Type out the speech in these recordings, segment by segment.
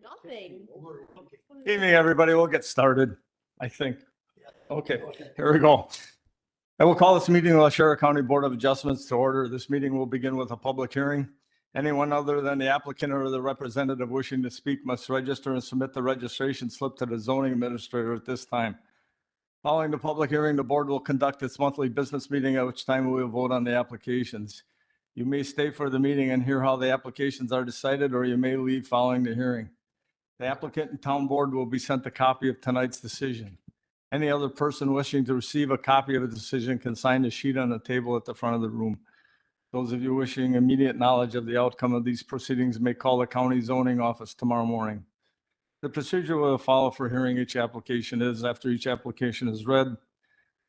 Nothing. Evening, everybody. We'll get started, I think. Okay, here we go. I will call this meeting of the Sheriff County Board of Adjustments to order. This meeting will begin with a public hearing. Anyone other than the applicant or the representative wishing to speak must register and submit the registration slip to the zoning administrator at this time. Following the public hearing, the board will conduct its monthly business meeting, at which time we will vote on the applications. You may stay for the meeting and hear how the applications are decided, or you may leave following the hearing. The applicant and town board will be sent a copy of tonight's decision. Any other person wishing to receive a copy of the decision can sign the sheet on the table at the front of the room. Those of you wishing immediate knowledge of the outcome of these proceedings may call the county zoning office tomorrow morning. The procedure we'll follow for hearing each application is, after each application is read,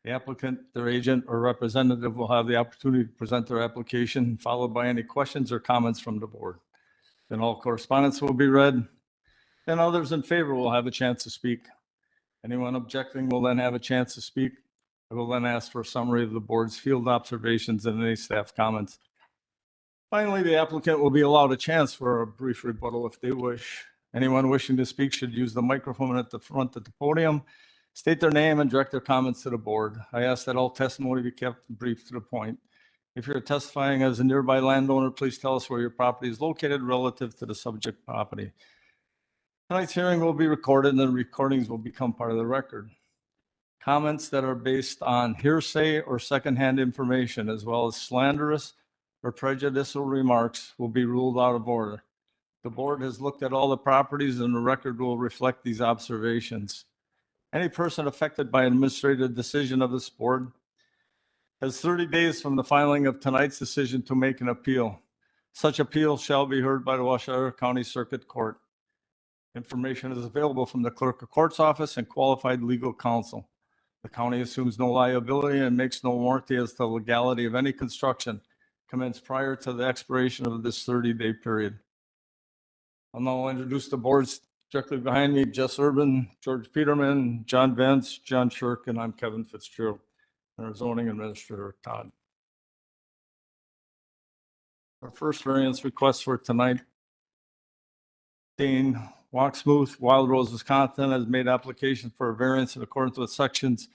the applicant, their agent, or representative will have the opportunity to present their application, followed by any questions or comments from the board. Then all correspondence will be read. Then others in favor will have a chance to speak. Anyone objecting will then have a chance to speak. I will then ask for a summary of the board's field observations and any staff comments. Finally, the applicant will be allowed a chance for a brief rebuttal if they wish. Anyone wishing to speak should use the microphone at the front of the podium, state their name, and direct their comments to the board. I ask that all testimony be kept brief to the point. If you're testifying as a nearby landowner, please tell us where your property is located relative to the subject property. Tonight's hearing will be recorded and the recordings will become part of the record. Comments that are based on hearsay or secondhand information, as well as slanderous or prejudicial remarks, will be ruled out of order. The board has looked at all the properties and the record will reflect these observations. Any person affected by an administrative decision of this board has 30 days from the filing of tonight's decision to make an appeal. Such appeal shall be heard by the Washoe County Circuit Court. Information is available from the clerk of court's office and qualified legal counsel. The county assumes no liability and makes no warranty as to the legality of any construction commenced prior to the expiration of this 30-day period. I'll now introduce the boards directly behind me: Jess Urban, George Peterman, John Vance, John Shirk, and I'm Kevin Fitzgerald, and our zoning administrator, Todd. Our first variance request for tonight, Dane Walksmooth, Wild Rose, Wisconsin, has made application for a variance in accordance with sections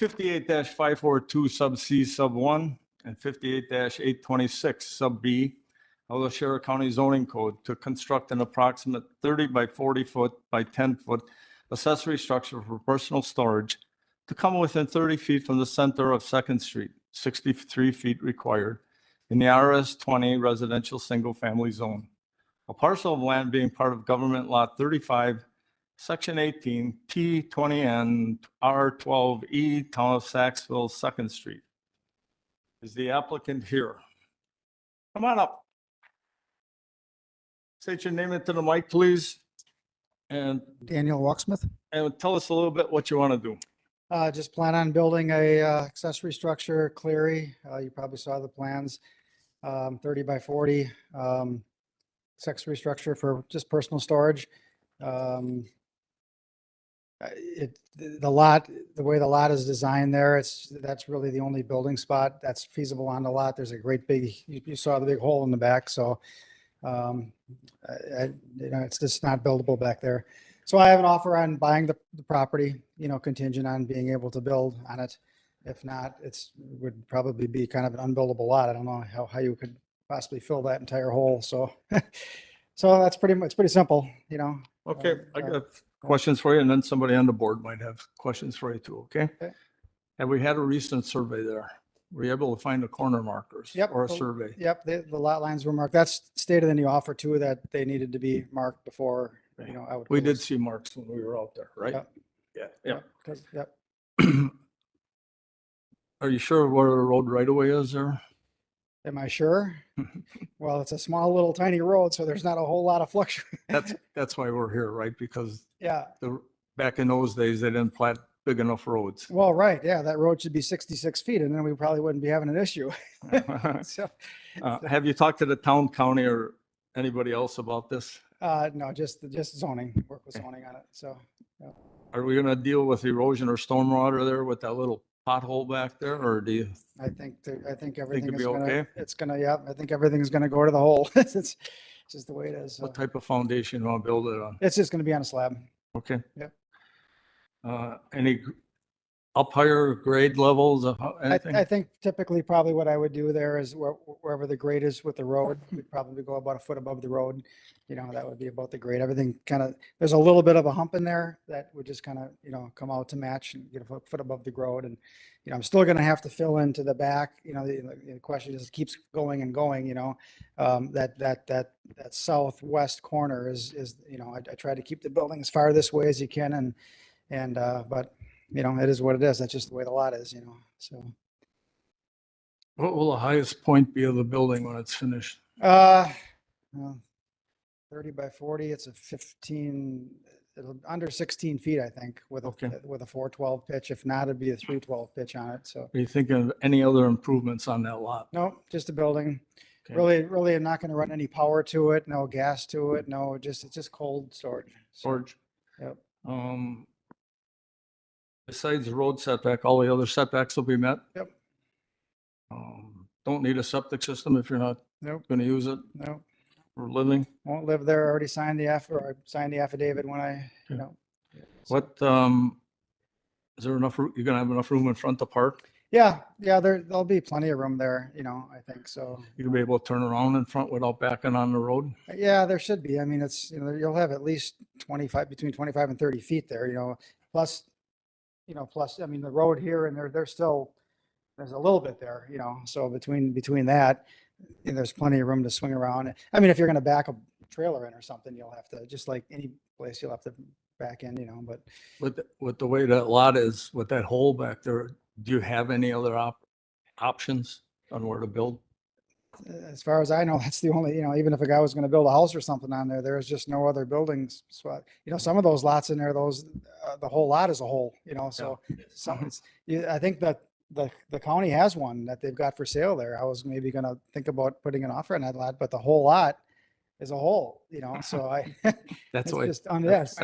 58-542 sub C sub 1 and 58-826 sub B of the Sheriff County zoning code to construct an approximate 30 by 40 foot by 10 foot accessory structure for personal storage to come within 30 feet from the center of 2nd Street, 63 feet required, in the RS 20 residential single family zone. A parcel of land being part of government lot 35, section 18, T20N, R12E, Town of Saxville, 2nd Street. Is the applicant here? Come on up. State your name into the mic, please. And Daniel Walksmith. tell us a little bit what you want to do. Just plan on building a accessory structure, cleary. You probably saw the plans, 30 by 40 accessory structure for just personal storage. The way the lot is designed there, that's really the only building spot that's feasible on the lot. There's a great big, you saw the big hole in the back, so it's just not buildable back there. So I have an offer on buying the property, contingent on being able to build on it. If not, would probably be kind of an unbuildable lot. I don't know how you could possibly fill that entire hole. So, so it's pretty simple, Okay, I got questions for you, and then somebody on the board might have questions for you too, okay? Okay. Have we had a recent survey there? Were you able to find the corner markers? Yep. Or a survey? Yep. The lot lines were marked. That's stated in the offer too, that they needed to be marked before, I would. We did close. see marks when we were out there, right? Yep. Yeah, Yep. yeah. Are you sure where the road right away is there? Am I sure? Well, it's a small little tiny road, so there's not a whole lot of fluctuation. That's why we're here, right? Because Yeah. back in those days, they didn't plant big enough roads. Well, right. Yeah. That road should be 66 feet and then we probably wouldn't be having an issue. So, Have you talked to the town, county, or anybody else about this? no, just zoning, work with zoning on it. So, Are we gonna deal with erosion or stormwater there with that little pothole back there, or do you? I think everything it'd is be gonna, okay? it's gonna, yeah, I think everything's gonna go to the hole. just the way it is. So What type of foundation you want to build it on? it's just going to be on a slab. Okay. Yep. Any up higher grade levels of anything? I think typically probably what I would do there is wherever the grade is with the road, we'd probably go about a foot above the road. You know, that would be about the grade. Everything kind of, there's a little bit of a hump in there that would just kind of, you know, come out to match and get a foot above the road. And, you know, I'm still going to have to fill into the back. You know, the question is, it keeps going and going, you know, that southwest corner is, you know, I try to keep the building as far this way as you can. But you know, it is what it is. That's just the way the lot is, you know, so. What will the highest point be of the building when it's finished? Well, 30 by 40, it's a 15, under 16 feet, I think, with Okay. with a 412 pitch. If not, it'd be a 312 pitch on it. So Are you thinking of any other improvements on that lot? no, just a building. Okay. Really, I'm not going to run any power to it, no gas to it, no, it's just cold storage. So, Storage? Yep. Besides the road setback, all the other setbacks will be met? Yep. Don't need a septic system if you're not Nope. going to use it No, for living? won't live there. I already signed the I signed the affidavit when I, you know. What, is there enough, you're going to have enough room in front to park? Yeah, there'll be plenty of room there, you know, I think so. You'll be able to turn around in front without backing on the road? Yeah, there should be. I mean, it's, you know, you'll have at least 25, between 25 and 30 feet there, you know, plus, I mean, the road here and there's still, there's a little bit there, you know, so between that, and there's plenty of room to swing around. I mean, if you're going to back a trailer in or something, you'll have to, just like any place, you'll have to back in, you know, but With the way that lot is, with that hole back there, do you have any other options on where to build? as far as I know, that's the only, you know, even if a guy was going to build a house or something on there, there's just no other buildings. So, you know, some of those lots in there, the whole lot is a hole, you know, so I think that the county has one that they've got for sale there. I was maybe going to think about putting an offer on that lot, but the whole lot is a hole, you know, so That's it's why, just, yes.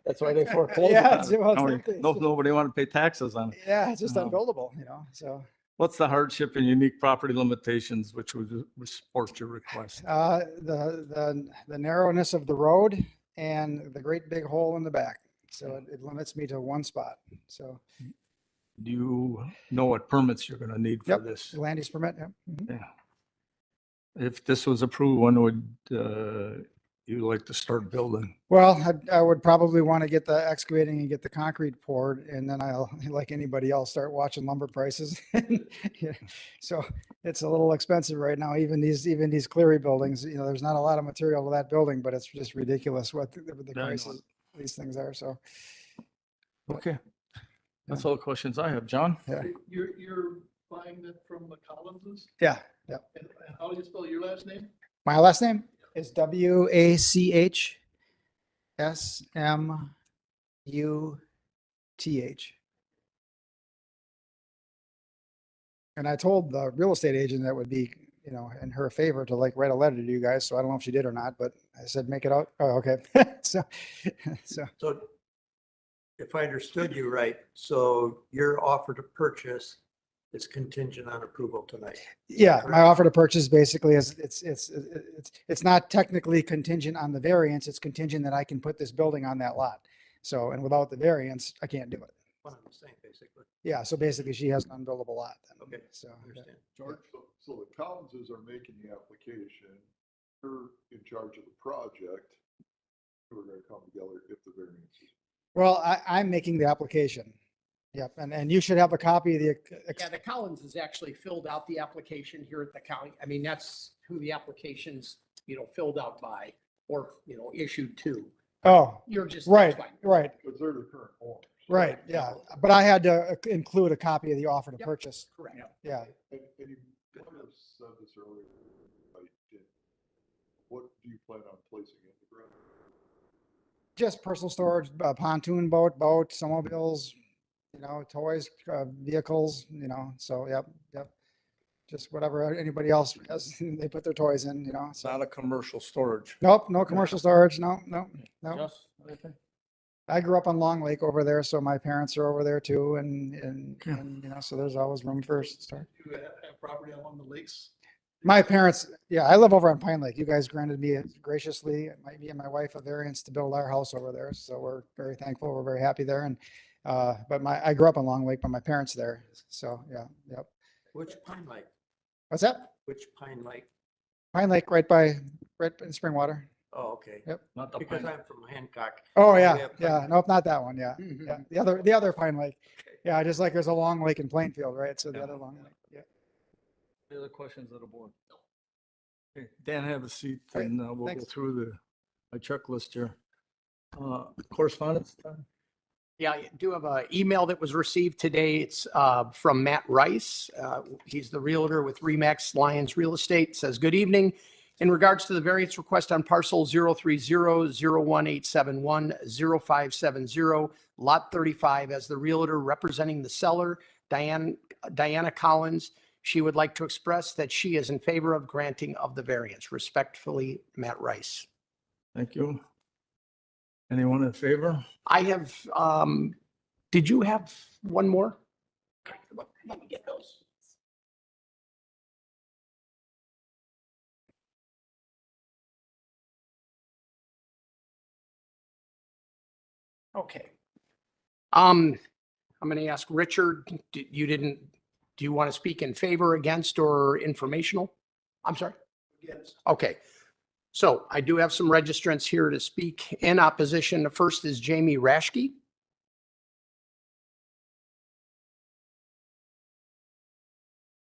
that's why they foreclosed. Yeah, on it's- it. well, it's Nobody- empty. It's no- just- Nobody want to pay taxes on it. Yeah, it's just No. unbuildable, you know, so. What's the hardship and unique property limitations which would support your request? The narrowness of the road and the great big hole in the back. So it limits me to one spot. So Do you know what permits you're going to need for Yep. this? land use permit, yeah. Mhm. Yeah. If this was approved, when would you like to start building? Well, I would probably want to get the excavating and get the concrete poured, and then I'll, like anybody else, start watching lumber prices. Yeah. So it's a little expensive right now. Even these Cleary buildings, you know, there's not a lot of material to that building, but it's just ridiculous what the Yeah, I know. prices these things are. So Okay. That's all the questions I have. John? yeah, You're buying that from the Collinses? yeah. And how do you spell your last name? My last name is WACHSMUTH. And I told the real estate agent that would be, you know, in her favor to like write a letter to you guys. So I don't know if she did or not, but I said, make it out. Oh, okay. So So if I understood you right, so your offer to purchase is contingent on approval tonight. yeah, my Correct. offer to purchase basically is it's not technically contingent on the variance. It's contingent that I can put this building on that lot. So, and without the variance, I can't do it. What I'm saying, basically. Yeah. So basically she has an unbuildable lot. then. Okay. So. I understand. George, so the Collinses are making the application, they're in charge of the project. We're gonna come together if the variances. Well, I'm making the application. Yep. And you should have a copy of the, Yeah, the Collins has actually filled out the application here at the county. I mean, that's who the application's, filled out by or, issued to. oh, You're just. right, that's fine. right, Because they're the current owners. right. Yeah. But I had to include a copy of the offer to Yep. purchase. Correct. Yeah. And you might have said this earlier, I didn't. What do you plan on placing in the ground? Just personal storage, pontoon boat, snowmobiles, toys, vehicles, so yep. Just whatever anybody else has, they put their toys in, It's so. not a commercial storage. Nope, no commercial storage. No. Just- I grew up on Long Lake over there, so my parents are over there too. And Okay. so there's always room for storage. You have property along the lakes? My parents, yeah, I live over on Pine Lake. You guys granted me graciously, me and my wife, a variance to build our house over there. So we're very thankful. We're very happy there. And, but I grew up in Long Lake, but my parents there. So, yeah, yep. Which Pine Lake? What's that? Which Pine Lake? Pine Lake, right in Springwater. Oh, okay. Yep. Not the Because pine. I'm from Hancock. Oh, we yeah, have Pine yeah. Lake. Nope, not that one. Yeah. Mhm. Yeah. The other Pine Lake. Yeah. Just like there's a Long Lake in Plainfield, right? So the Yeah. other Long Lake. Yeah. Any other questions of the board? Okay, Dan, have a seat All right, and we'll go thanks. through my checklist here. Correspondence time? Yeah, I do have an email that was received today. It's from Matt Rice. He's the realtor with Remax Lyons Real Estate. Says, good evening. In regards to the variance request on parcel 030-01871-0570, lot 35, as the realtor representing the seller, Diana Collins, she would like to express that she is in favor of granting of the variance. Respectfully, Matt Rice. Thank you. Anyone in favor? I have, did you have one more? Let me get those. Okay. I'm going to ask Richard, do you want to speak in favor, against, or informational? I'm sorry? Yes. Okay. So I do have some registrants here to speak in opposition. The first is Jamie Rashke.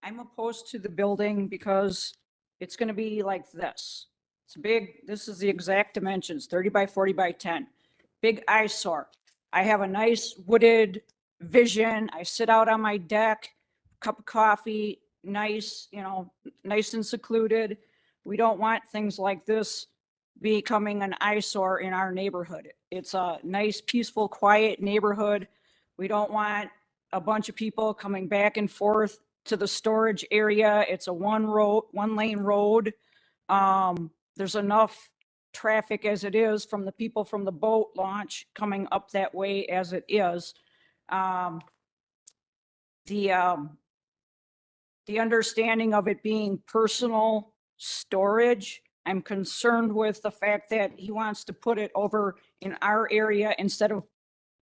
I'm opposed to the building because it's going to be like this. It's big. This is the exact dimensions, 30 by 40 by 10. Big eyesore. I have a nice wooded vision. I sit out on my deck, cup of coffee, nice, nice and secluded. We don't want things like this becoming an eyesore in our neighborhood. It's a nice, peaceful, quiet neighborhood. We don't want a bunch of people coming back and forth to the storage area. It's a one lane road. There's enough traffic as it is from the people from the boat launch coming up that way as it is. The understanding of it being personal storage, I'm concerned with the fact that he wants to put it over in our area instead of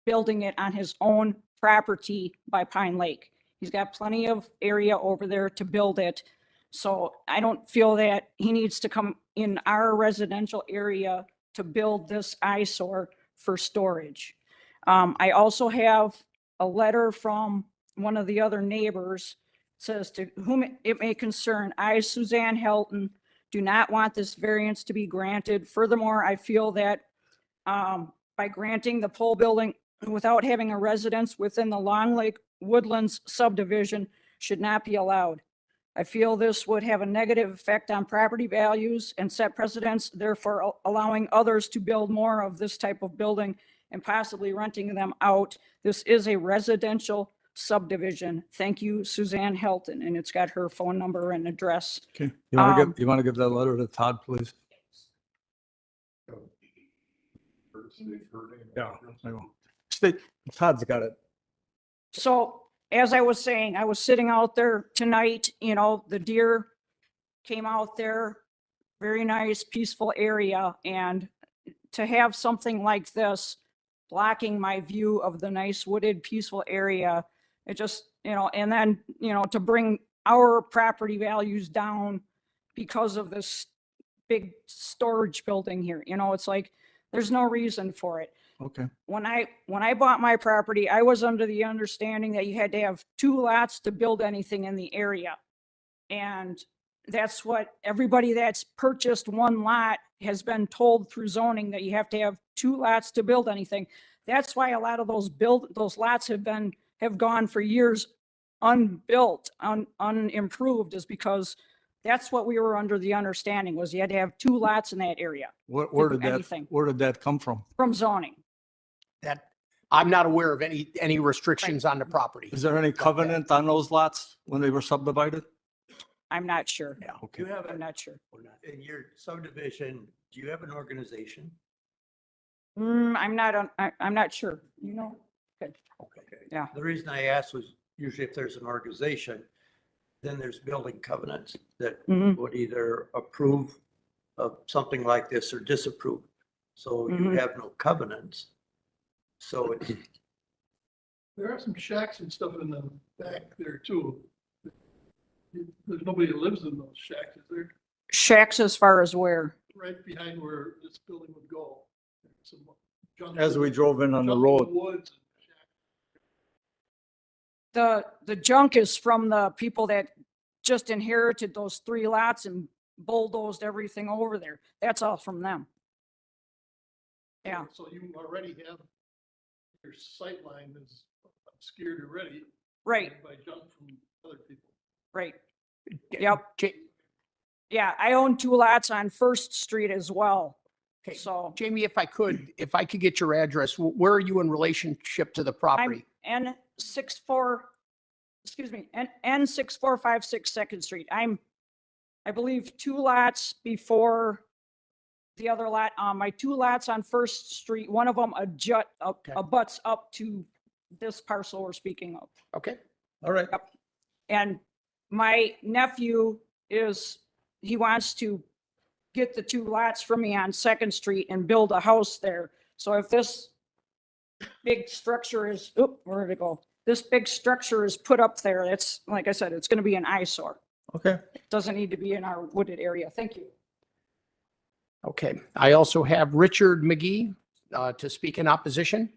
building it on his own property by Pine Lake. He's got plenty of area over there to build it. So I don't feel that he needs to come in our residential area to build this eyesore for storage. I also have a letter from one of the other neighbors. It says, to whom it may concern, I, Suzanne Helton, do not want this variance to be granted. Furthermore, I feel that by granting the pole building without having a residence within the Long Lake Woodlands subdivision should not be allowed. I feel this would have a negative effect on property values and set precedents, therefore allowing others to build more of this type of building and possibly renting them out. This is a residential subdivision. Thank you, Suzanne Helton, and it's got her phone number and address. Okay. You want to give that letter to Todd, please? Yeah, I will. Todd's got it. So as I was saying, I was sitting out there tonight, the deer came out there, very nice, peaceful area. And to have something like this blocking my view of the nice wooded, peaceful area, it just, and then, to bring our property values down because of this big storage building here, it's like, there's no reason for it. Okay. When I bought my property, I was under the understanding that you had to have 2 lots to build anything in the area. And that's what everybody that's purchased 1 lot has been told through zoning, that you have to have 2 lots to build anything. That's why a lot of those lots have gone for years unbuilt, unimproved, is because that's what we were under the understanding, was you had to have 2 lots in that area Where do did anything. where did that come from? from zoning. That, I'm not aware of any restrictions on the property. Is there any covenant on those lots when they were subdivided? I'm not sure. Yeah. Do you have I'm not sure. in your subdivision, do you have an organization? I'm not sure, Okay. Yeah. The reason I asked was usually if there's an organization, then there's building covenants that Mhm. would either approve of something like this or disapprove. So you Mhm. have no covenants. So it's, There are some shacks and stuff in the back there too. There's nobody that lives in those shacks, is there? Shacks as far as where? Right behind where this building would go. Some junk- As we drove in on the junk in road, Woods. and shacks. The junk is from the people that just inherited those 3 lots and bulldozed everything over there. That's all from them. Yeah, So you already have, your sight line is obscured already. right, By junk from other people. right. Yep. Ja- Yeah, I own 2 lots on First Street as well. Okay, So Jamie, if I could get your address, where are you in relationship to the property? I'm N64, excuse me, N6456 Second Street. I believe 2 lots before the other lot. My 2 lots on First Street, one of them Okay. abuts up to this parcel we're speaking of. Okay, all right. And my nephew he wants to get the 2 lots from me on Second Street and build a house there. So if this big structure is, where did it go? This big structure is put up there, it's, like I said, it's going to be an eyesore. Okay. It doesn't need to be in our wooded area. Thank you. okay. I also have Richard McGee to speak in opposition.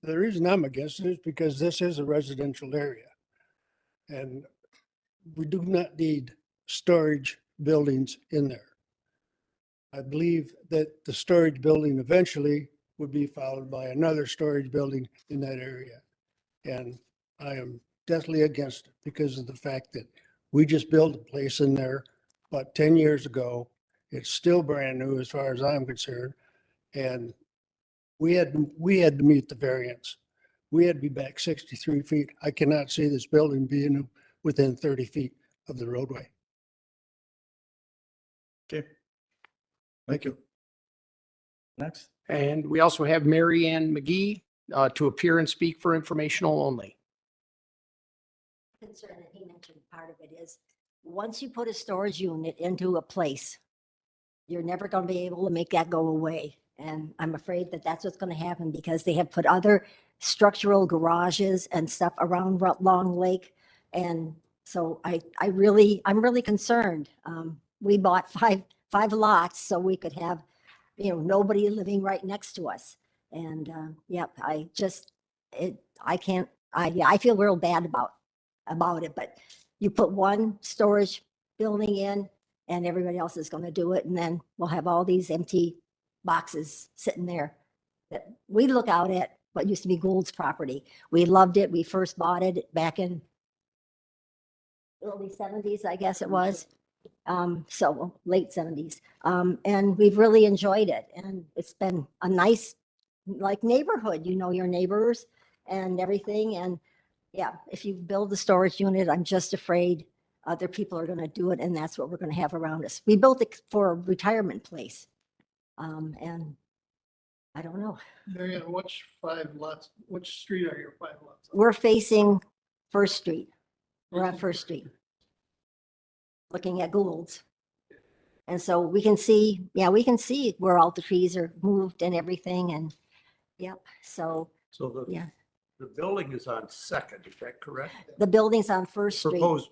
The reason I'm against it is because this is a residential area. And we do not need storage buildings in there. I believe that the storage building eventually would be followed by another storage building in that area. And I am definitely against it because of the fact that we just built a place in there about 10 years ago. It's still brand new as far as I'm concerned. And we had to meet the variance. We had to be back 63 feet. I cannot see this building being within 30 feet of the roadway. Okay. Thank you. Next. And we also have Mary Ann McGee to appear and speak for informational only. Concern that he mentioned, part of it is, once you put a storage unit into a place, you're never going to be able to make that go away. And I'm afraid that that's what's going to happen because they have put other structural garages and stuff around Long Lake. And so I'm really concerned. We bought five lots so we could have, nobody living right next to us. And, yep, I feel real bad about it, but you put one storage building in and everybody else is going to do it. And then we'll have all these empty boxes sitting there that we look out at what used to be Gould's property. We loved it. We first bought it back in early 70s, I guess it was. So late 70s. And we've really enjoyed it. And it's been a nice, like, neighborhood, your neighbors and everything. And yeah, if you build the storage unit, I'm just afraid other people are going to do it. And that's what we're going to have around us. We built it for a retirement place. And I don't know. Marianne, which 5 lots, which street are your 5 lots on? We're facing First Street. We're on First Street. Looking at Gould's. And so we can see where all the trees are moved and everything. And yep. So so yeah, the building is on Second, is that correct? the building's on First Street. Proposed,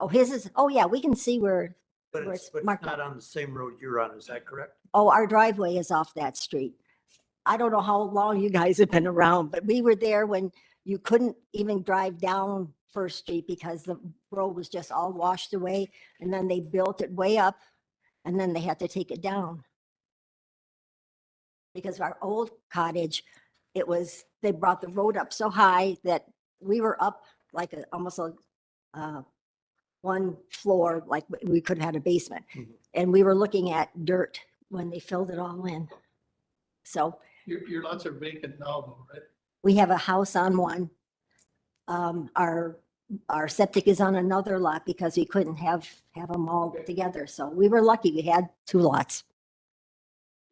Oh, his is, oh yeah, we can see where, but where it's it's marked not up. on the same road you're on, is that correct? Oh, our driveway is off that street. I don't know how long you guys have been around, but we were there when you couldn't even drive down First Street because the road was just all washed away. And then they built it way up and then they had to take it down. Because our old cottage, they brought the road up so high that we were up like almost one floor, like we could have had a basement. Mhm. And we were looking at dirt when they filled it all in. So Your lots are vacant now though, right? we have a house on one. Our septic is on another lot because we couldn't have them all together. So we were lucky. We had 2 lots.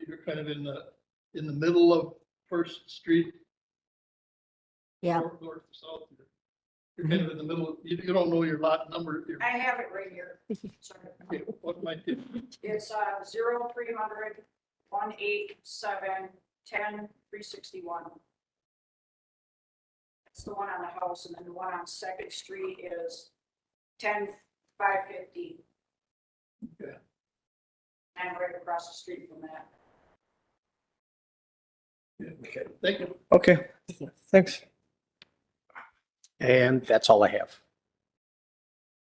You're kind of in the middle of First Street. Yeah. North to south. You're kind of in the middle, you don't know your lot number. I have it right here. Sorry. Okay, what might it? It's 0300 187 10 361. That's the one on the house, and then the one on Second Street is 10 550. Okay. And right across the street from that. Okay, thank you. Okay, thanks. And that's all I have.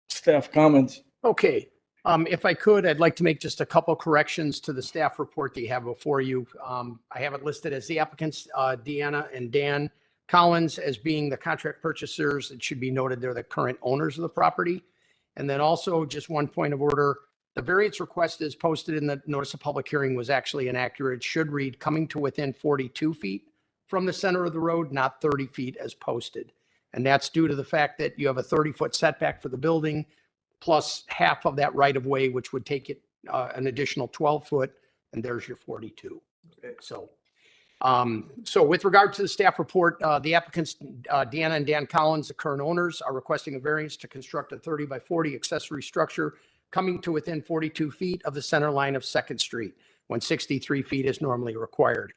Staff comments. Okay, if I could, I'd like to make just a couple corrections to the staff report that you have before you. I have it listed as the applicants, Deanna and Dan Collins, as being the contract purchasers. It should be noted they're the current owners of the property. And then also just one point of order, the variance request is posted in the notice of public hearing was actually inaccurate. It should read coming to within 42 feet from the center of the road, not 30 feet as posted. And that's due to the fact that you have a 30-foot setback for the building, plus half of that right of way, which would take it an additional 12 foot, and there's your 42. Okay. So with regard to the staff report, the applicants, Deanna and Dan Collins, the current owners, are requesting a variance to construct a 30 by 40 accessory structure coming to within 42 feet of the center line of Second Street, when 63 feet is normally required.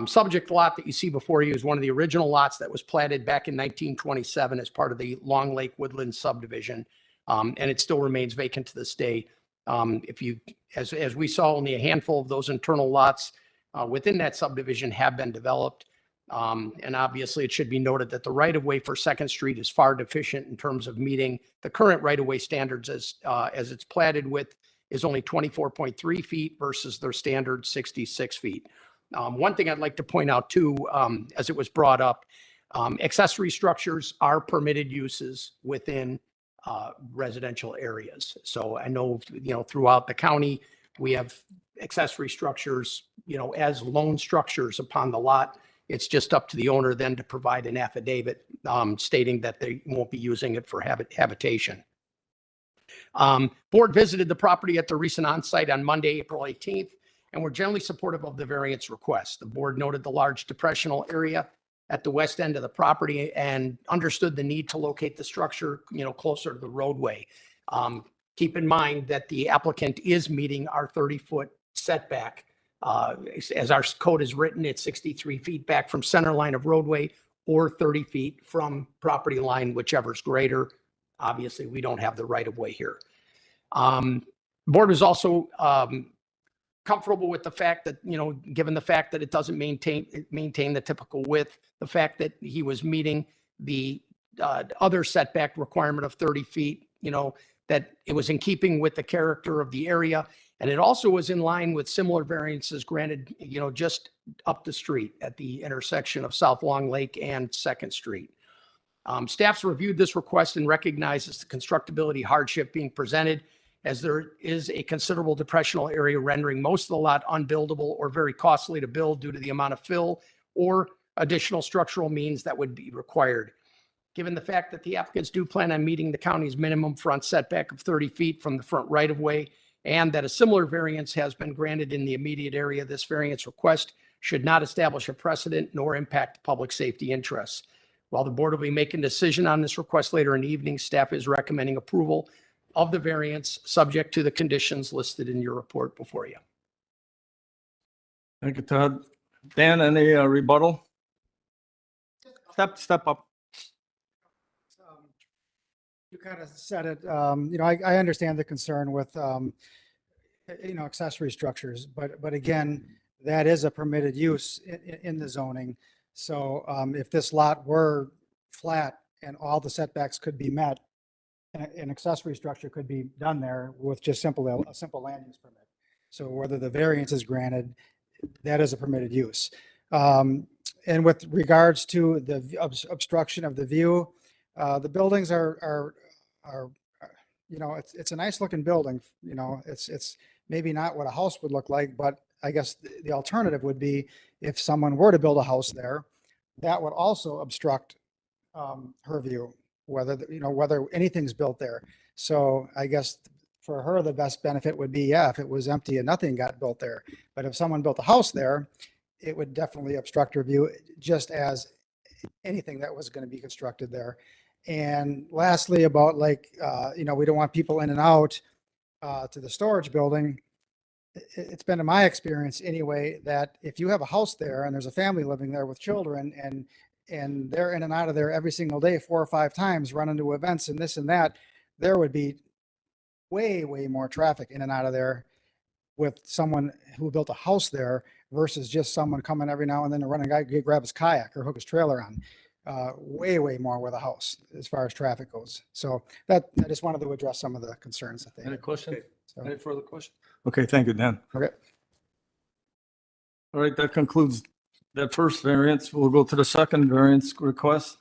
Subject lot that you see before you is one of the original lots that was platted back in 1927 as part of the Long Lake Woodland subdivision. And it still remains vacant to this day. As we saw, only a handful of those internal lots within that subdivision have been developed. And obviously it should be noted that the right of way for Second Street is far deficient in terms of meeting the current right of way standards as it's platted with is only 24.3 feet versus their standard 66 feet. One thing I'd like to point out too, as it was brought up, accessory structures are permitted uses within residential areas. So I know, throughout the county, we have accessory structures, as lone structures upon the lot. It's just up to the owner then to provide an affidavit stating that they won't be using it for habitation. Board visited the property at the recent onsite on Monday, April 18th, and were generally supportive of the variance request. The board noted the large depressional area at the west end of the property and understood the need to locate the structure, closer to the roadway. Keep in mind that the applicant is meeting our 30-foot setback. As our code is written, it's 63 feet back from center line of roadway or 30 feet from property line, whichever's greater. Obviously, we don't have the right of way here. Board was also comfortable with the fact that, given the fact that it doesn't maintain the typical width, the fact that he was meeting the other setback requirement of 30 feet, that it was in keeping with the character of the area. And it also was in line with similar variances granted, just up the street at the intersection of South Long Lake and Second Street. Staff's reviewed this request and recognizes the constructability hardship being presented, as there is a considerable depressional area rendering most of the lot unbuildable or very costly to build due to the amount of fill or additional structural means that would be required. Given the fact that the applicants do plan on meeting the county's minimum front setback of 30 feet from the front right of way, and that a similar variance has been granted in the immediate area, this variance request should not establish a precedent nor impact public safety interests. While the board will be making a decision on this request later in the evening, staff is recommending approval of the variance subject to the conditions listed in your report before you. Thank you, Todd. Dan, any rebuttal? Step up. You kind of said it, I understand the concern with, accessory structures, but again, that is a permitted use in the zoning. So if this lot were flat and all the setbacks could be met, an accessory structure could be done there with just a simple land use permit. So whether the variance is granted, that is a permitted use. And with regards to the obstruction of the view, the buildings are it's a nice looking building. It's maybe not what a house would look like, but I guess the alternative would be if someone were to build a house there, that would also obstruct her view, whether anything's built there. So I guess for her, the best benefit would be, if it was empty and nothing got built there. But if someone built a house there, it would definitely obstruct her view, just as anything that was going to be constructed there. And lastly, about like, we don't want people in and out to the storage building. It's been in my experience anyway, that if you have a house there and there's a family living there with children and they're in and out of there every single day, 4 or 5 times, running to events and this and that, there would be way, way more traffic in and out of there with someone who built a house there versus just someone coming every now and then to run and grab his kayak or hook his trailer on. Way, way more with a house as far as traffic goes. So that, I just wanted to address some of the concerns that they Any had. questions? So, Any further questions? Okay, thank you, Dan. okay. All right, that concludes that first variance. We'll go to the second variance request.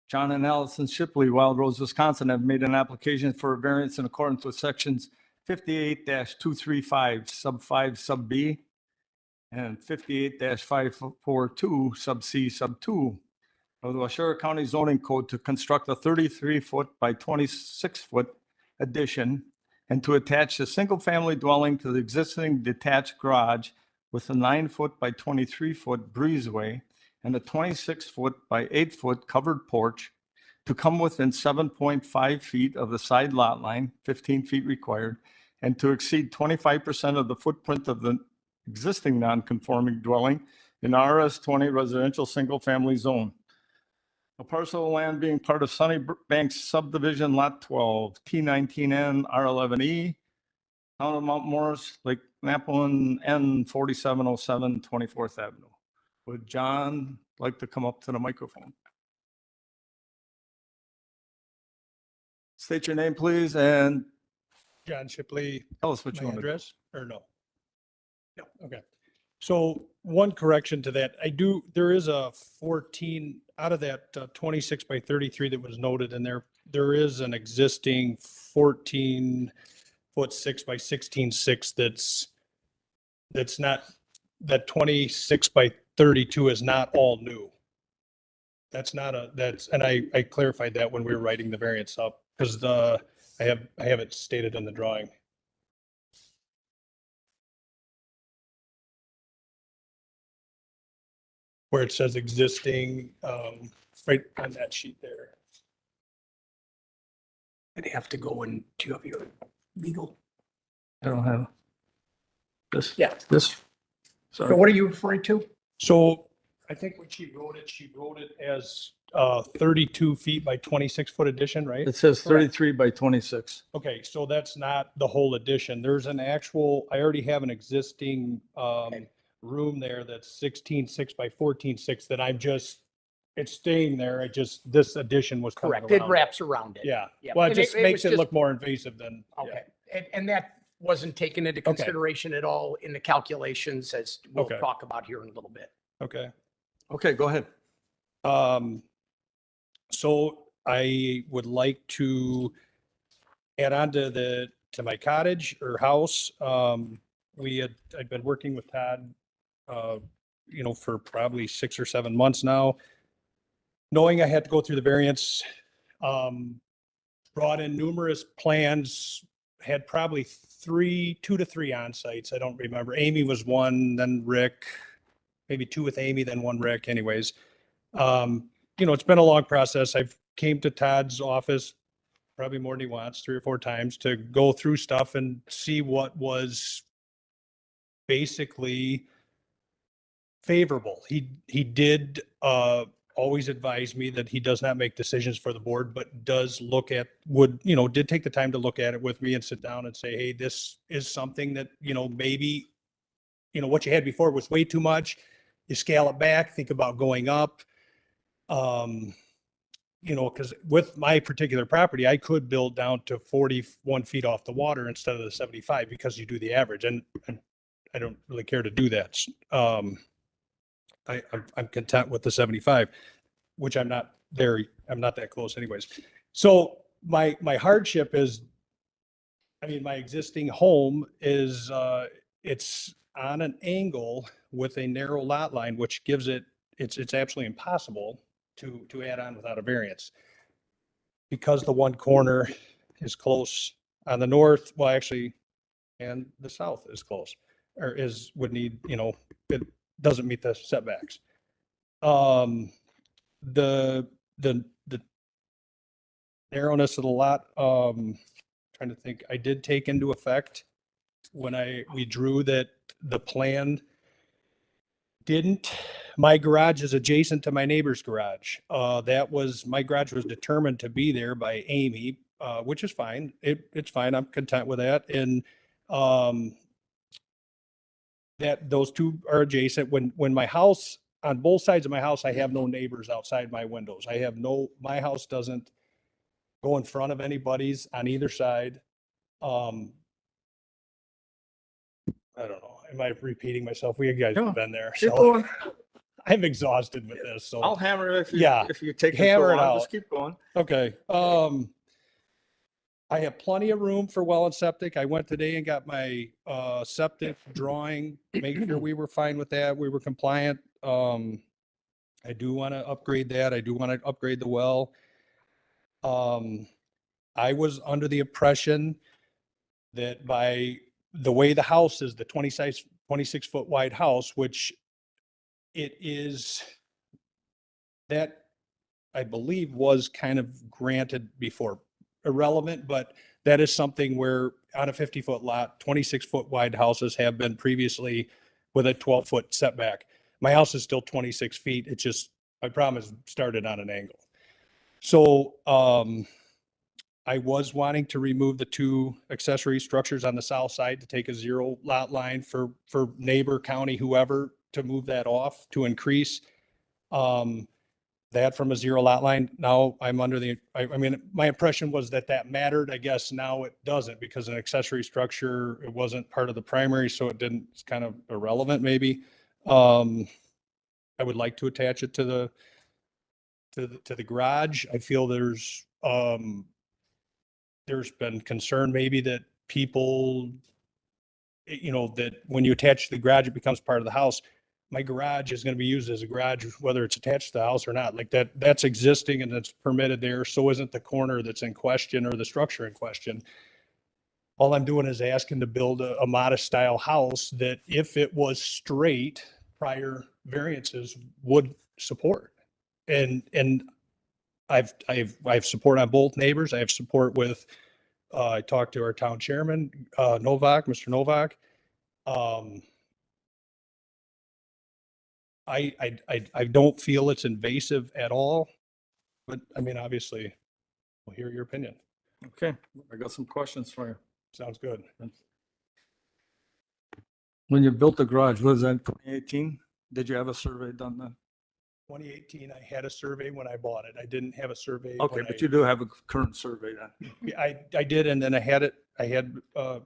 John and Allison Shipley, Wild Rose, Wisconsin, have made an application for a variance in accordance with sections 58-235 sub 5 sub B and 58-542 sub C sub 2 of the Washara County zoning code to construct a 33-foot by 26-foot addition and to attach a single-family dwelling to the existing detached garage with a 9-foot by 23-foot breezeway and a 26-foot by 8-foot covered porch to come within 7.5 feet of the side lot line, 15 feet required, and to exceed 25% of the footprint of the existing non-conforming dwelling in RS 20 residential single-family zone. A parcel of land being part of Sunny Banks subdivision lot 12, T19N R11E, Town of Mount Morris, Lake Napoleon, N 4707 24th Avenue. Would John like to come up to the microphone? State your name, please, and John Shipley, tell us what you my want to do. address, or no? No, okay. So one correction to that, there is a 14, out of that 26 by 33 that was noted in there, there is an existing 14-foot 6 by 16.6 that's not, that 26 by 32 is not all new. That's not and I clarified that when we were writing the variance up, because I have it stated in the drawing. Where it says existing, right on that sheet there. I'd have to go and do you have your legal? I don't have this. Yeah. This. So Sorry. what are you referring to? So I think when she wrote it as 32 feet by 26-foot addition, right? It says 33 by 26. Okay, so that's not the whole addition. There's an actual, I already have an existing room there that's 16.6 by 14.6 that it's staying there. This addition was coming Correct. It around wraps around it. Yeah. Yeah. Well, it And just it makes was it just- look more invasive than. yeah. Okay. And that wasn't taken into consideration at all in the calculations, as we'll Okay. talk about here in a little bit. Okay. Okay, go ahead. So I would like to add on to my cottage or house. I'd been working with Todd, for probably 6 or 7 months now. Knowing I had to go through the variance, brought in numerous plans, had probably 2 to 3 on sites. I don't remember. Amy was one, then Rick, maybe 2 with Amy, then 1 Rick anyways. It's been a long process. I've came to Todd's office probably more than he wants, 3 or 4 times to go through stuff and see what was basically favorable. He did always advise me that he does not make decisions for the board, but does did take the time to look at it with me and sit down and say, hey, this is something that, maybe, what you had before was way too much. You scale it back, think about going up. Because with my particular property, I could build down to 41 feet off the water instead of the 75 because you do the average, and I don't really care to do that. I'm content with the 75, which I'm not that close anyways. So my hardship is, my existing home is, it's on an angle with a narrow lot line, which gives it's absolutely impossible to add on without a variance. Because the one corner is close on the north, well, actually, and the south is close, or would need, it doesn't meet the setbacks. the narrowness of the lot, trying to think, I did take into effect when we drew that the plan didn't, my garage is adjacent to my neighbor's garage. My garage was determined to be there by Amy, which is fine. It's fine. I'm content with that. And, that those two are adjacent. When my house, on both sides of my house, I have no neighbors outside my windows. My house doesn't go in front of anybody's on either side. I don't know. Am I repeating myself? We guys No. have been there. Keep So going. I'm exhausted with this. So, I'll hammer it Yeah. if you take Hammer too it long. out. Just keep going. okay. I have plenty of room for well and septic. I went today and got my septic drawing, making sure we were fine with that. We were compliant. I do want to upgrade that. I do want to upgrade the well. I was under the impression that by the way the house is, the 26 foot wide house, which it is, that I believe was kind of granted before, irrelevant, but that is something where on a 50-foot lot, 26-foot wide houses have been previously with a 12-foot setback. My house is still 26 feet. It's just, my problem is started on an angle. So, I was wanting to remove the two accessory structures on the south side to take a 0 lot line for neighbor, county, whoever, to move that off, to increase that from a 0 lot line. Now I'm under I mean, my impression was that mattered. I guess now it doesn't, because an accessory structure, it wasn't part of the primary, so it's kind of irrelevant maybe. I would like to attach it to the garage. I feel there's been concern maybe that people, that when you attach the garage, it becomes part of the house. My garage is going to be used as a garage, whether it's attached to the house or not. Like that's existing and that's permitted there. So isn't the corner that's in question or the structure in question. All I'm doing is asking to build a modest style house that, if it was straight, prior variances would support. And I've support on both neighbors. I have support with, I talked to our town chairman, Novak, Mr. Novak. I don't feel it's invasive at all, but I mean, obviously, we'll hear your opinion. Okay, I got some questions for you. Sounds good. When you built the garage, was that 2018? Did you have a survey done then? 2018, I had a survey when I bought it. I didn't have a survey. Okay, when but you do have a current survey then. I did, and then I had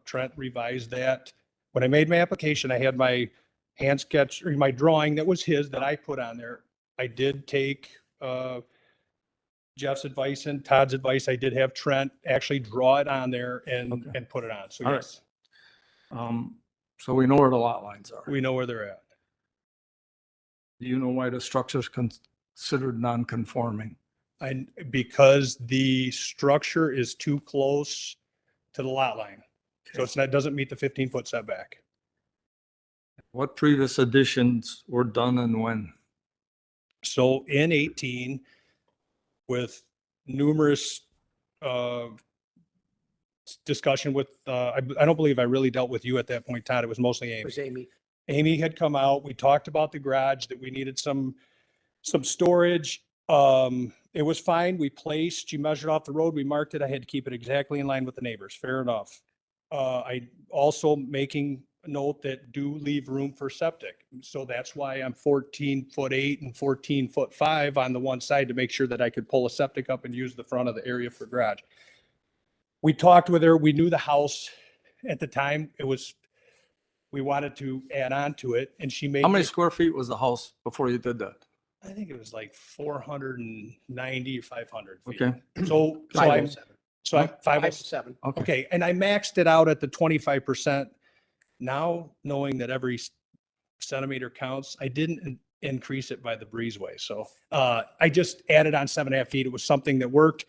Trent revise that. When I made my application, I had my hand sketch, or my drawing that was his, that I put on there. I did take Jeff's advice and Todd's advice. I did have Trent actually draw it on there and put it on. So All right. yes, So we know where the lot lines are. we know where they're at. Do you know why the structure's considered non-conforming? And because the structure is too close to the lot line. So doesn't meet the 15-foot setback. What previous additions were done and when? So in 18, with numerous discussion with, I don't believe I really dealt with you at that point, Todd. It was mostly It Amy. was Amy. Amy had come out. We talked about the garage, that we needed some storage. It was fine. We placed, she measured off the road. We marked it. I had to keep it exactly in line with the neighbors. Fair enough. I also making a note that do leave room for septic. So that's why I'm 14'8" and 14'5" on the one side, to make sure that I could pull a septic up and use the front of the area for garage. We talked with her. We knew the house at the time. We wanted to add on to it, and she made. How many square feet was the house before you did that? I think it was like 490, 500 feet. Okay. So I'm, 507. so I'm 507. Okay, and I maxed it out at the 25%. Now, knowing that every centimeter counts, I didn't increase it by the breezeway. So I just added on 7.5 feet. It was something that worked.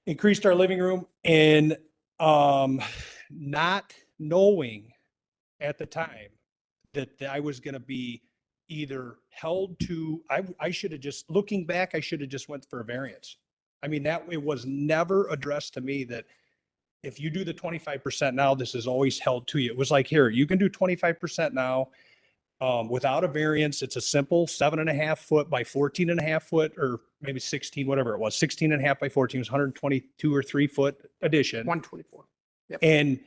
Increased our living room, and not knowing at the time that I was going to be either held to, I should have just, looking back, I should have just went for a variance. I mean, that, it was never addressed to me that if you do the 25% now, this is always held to you. It was like, here, you can do 25% now. Without a variance, it's a simple 7.5 foot by 14.5 foot, or maybe 16, whatever it was, 16.5 by 14 was 122 or 3 foot addition. 124. And,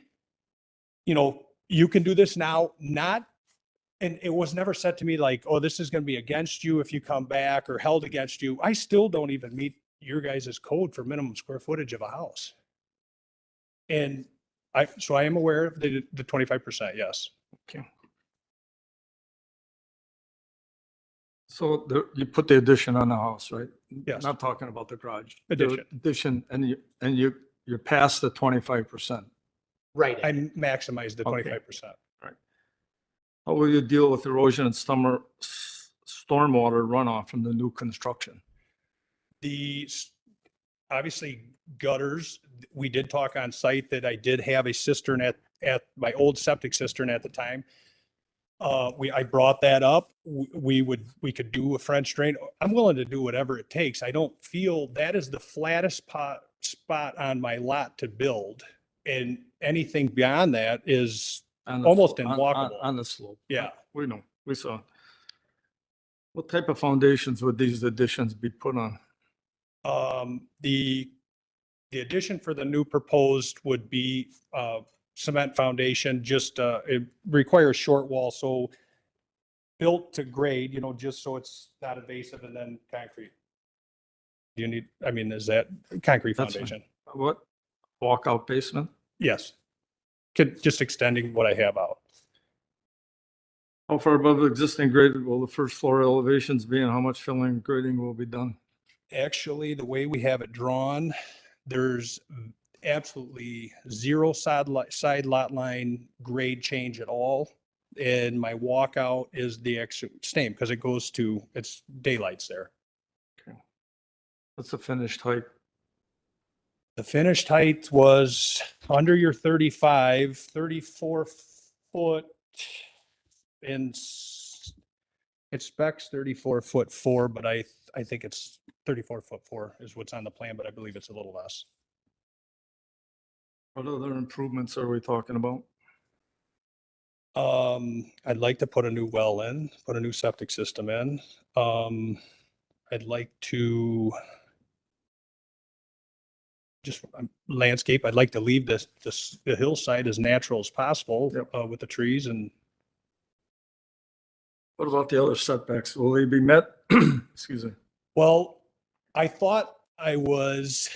you know, you can do this now, not, and it was never said to me like, oh, this is going to be against you if you come back, or held against you. I still don't even meet your guys' code for minimum square footage of a house. And so I am aware of the 25%, yes. Okay. So you put the addition on the house, right? Yes. Not talking about the garage. Addition. The addition, and you're past the 25%. Right. I maximized the Okay. 25%. How will you deal with erosion and stormwater runoff from the new construction? Obviously gutters, we did talk on site that I did have a cistern at my old septic cistern at the time. I brought that up. We could do a French drain. I'm willing to do whatever it takes. I don't feel that is the flattest spot on my lot to build. And anything beyond that is almost unwalkable. On the slope. Yeah. We know, we saw. What type of foundations would these additions be put on? The addition for the new proposed would be cement foundation, just it requires short wall, so built to grade, you know, just so it's not invasive, and then concrete. You need, I mean, is that concrete That's fine. foundation? What? Walkout basement? Yes. Just extending what I have out. How far above the existing grade will the first floor elevations be, and how much filling and grading will be done? Actually, the way we have it drawn, there's absolutely zero side lot line grade change at all. And my walkout is the extra same because it goes to, it's daylights there. What's the finished height? The finished height was under your 34 foot in it specs 34'4", but I think it's 34'4" is what's on the plan, but I believe it's a little less. What other improvements are we talking about? I'd like to put a new well in, put a new septic system in. I'd like to just landscape. I'd like to leave the hillside as natural as possible. Yep. With the trees. And What about the other setbacks? Will they be met? Excuse me. well, I thought I was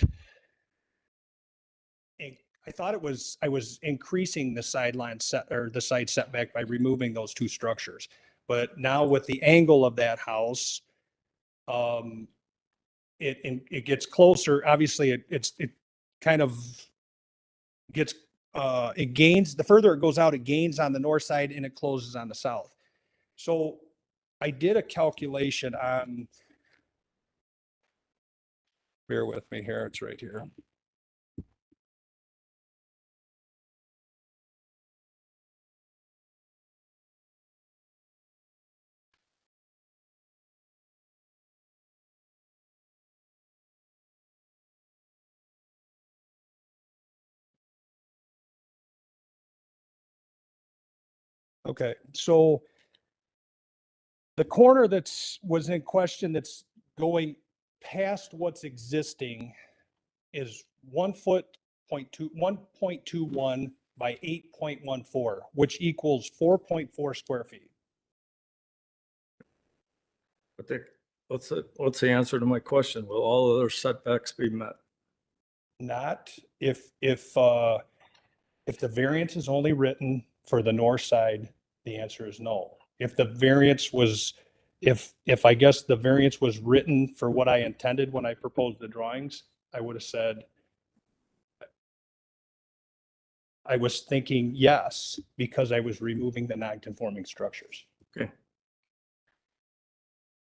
increasing the sideline set, or the side setback, by removing those two structures. But now with the angle of that house, it gets closer. Obviously, it kind of gets, it gains, the further it goes out, it gains on the north side and it closes on the south. So I did a calculation on, bear with me here, it's right here. Okay, so the corner was in question that's going past what's existing is 1.21 by 8.14, which equals 4.4 square feet. But what's the answer to my question? Will all other setbacks be met? Not if the variance is only written for the north side, the answer is no. If the variance was, if I guess the variance was written for what I intended when I proposed the drawings, I would have said, I was thinking yes, because I was removing the non-conforming structures. Okay.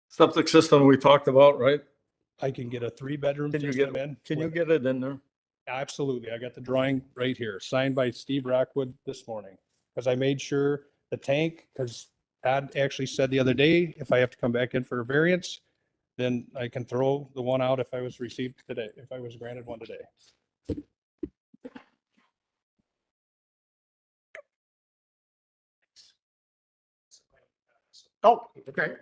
Septic system we talked about, right? I can get a 3-bedroom Can you system get, in. can you get it in there? Absolutely. I got the drawing right here, signed by Steve Rockwood this morning, because I made sure the tank, because Todd actually said the other day, if I have to come back in for a variance, then I can throw the one out if I was received today, if I was granted one today. Oh, okay.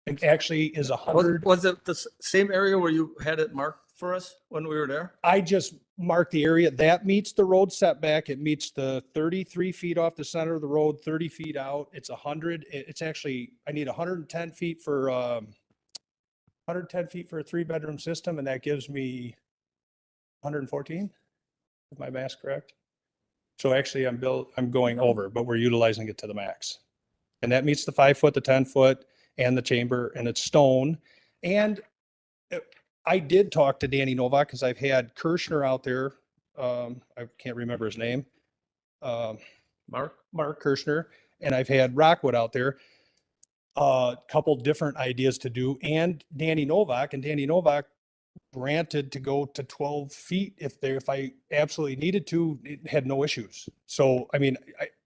It actually is Was, was it the same area where you had it marked for us when we were there? I just marked the area that meets the road setback. It meets the 33 feet off the center of the road, 30 feet out. It's 100. It's actually, I need 110 feet for, 110 feet for a 3-bedroom system, and that gives me 114. Is my math correct? So actually I'm going over, but we're utilizing it to the max. And that meets the 5 foot, the 10 foot, and the chamber, and it's stone. And I did talk to Danny Novak because I've had Kirschner out there. I can't remember his name. Mark Kirschner, and I've had Rockwood out there. A couple different ideas to do, and Danny Novak, granted to go to 12 feet if I absolutely needed to. It had no issues. So, I mean,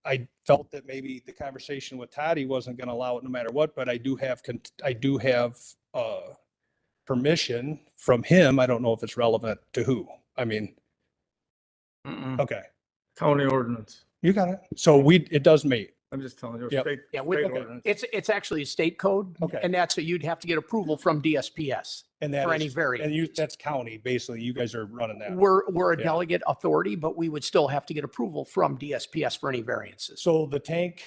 I felt that maybe the conversation with Toddy wasn't going to allow it no matter what, but I do have permission from him. I don't know if it's relevant to who. I mean, okay, County ordinance. you got it. So it does meet. I'm just telling you. Yep. State, Yeah, state okay. ordinance. It's actually a state code. Okay. And that's, you'd have to get approval from DSPS And that for any is- variance. And that's county, basically. You guys are running that. We're a Yeah. delegate authority, but we would still have to get approval from DSPS for any variances. So the tank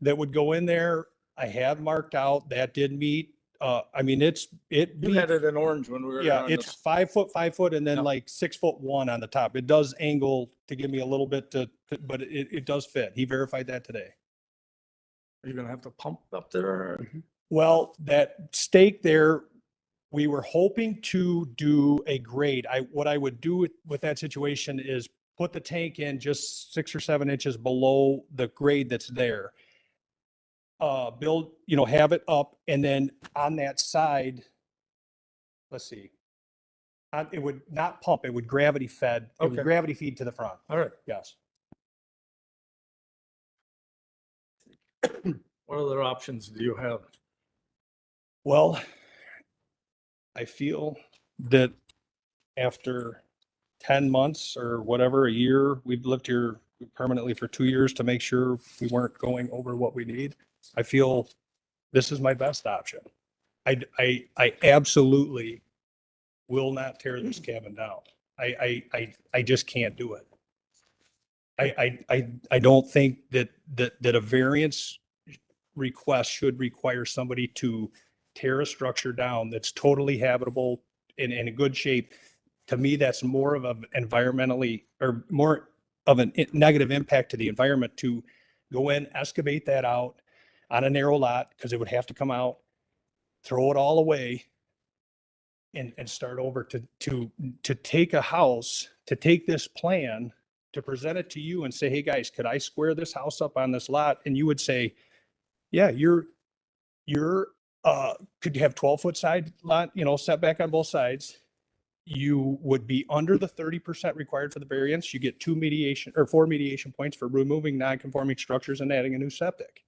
that would go in there, I have marked out, that did meet. I mean, it You had it in orange when we were. yeah, on it's the- 5 foot, and then Yeah. like 6'1" on the top. It does angle to give me a little bit but it does fit. He verified that today. Are you gonna have to pump up there? or- Well, that stake there, we were hoping to do a grade. What I would do with that situation is put the tank in just 6 or 7 inches below the grade that's there. Build, have it up, and then on that side, let's see. It would not pump, it would gravity fed, it would Okay. gravity feed to the front. All right. Yes. What other options do you have? Well, I feel that after 10 months or whatever, a year, we've lived here permanently for 2 years to make sure we weren't going over what we need. I feel this is my best option. I absolutely will not tear this cabin down. I just can't do it. I don't think that a variance request should require somebody to tear a structure down that's totally habitable and in a good shape. To me, that's more of an environmentally or more of a negative impact to the environment to go in, excavate that out on a narrow lot, because it would have to come out, throw it all away and start over to take a house, to take this plan, to present it to you and say, hey guys, could I square this house up on this lot? And you would say, yeah, could you have 12-foot side lot, setback on both sides? You would be under the 30% required for the variance. You get 4 mediation points for removing non-conforming structures and adding a new septic.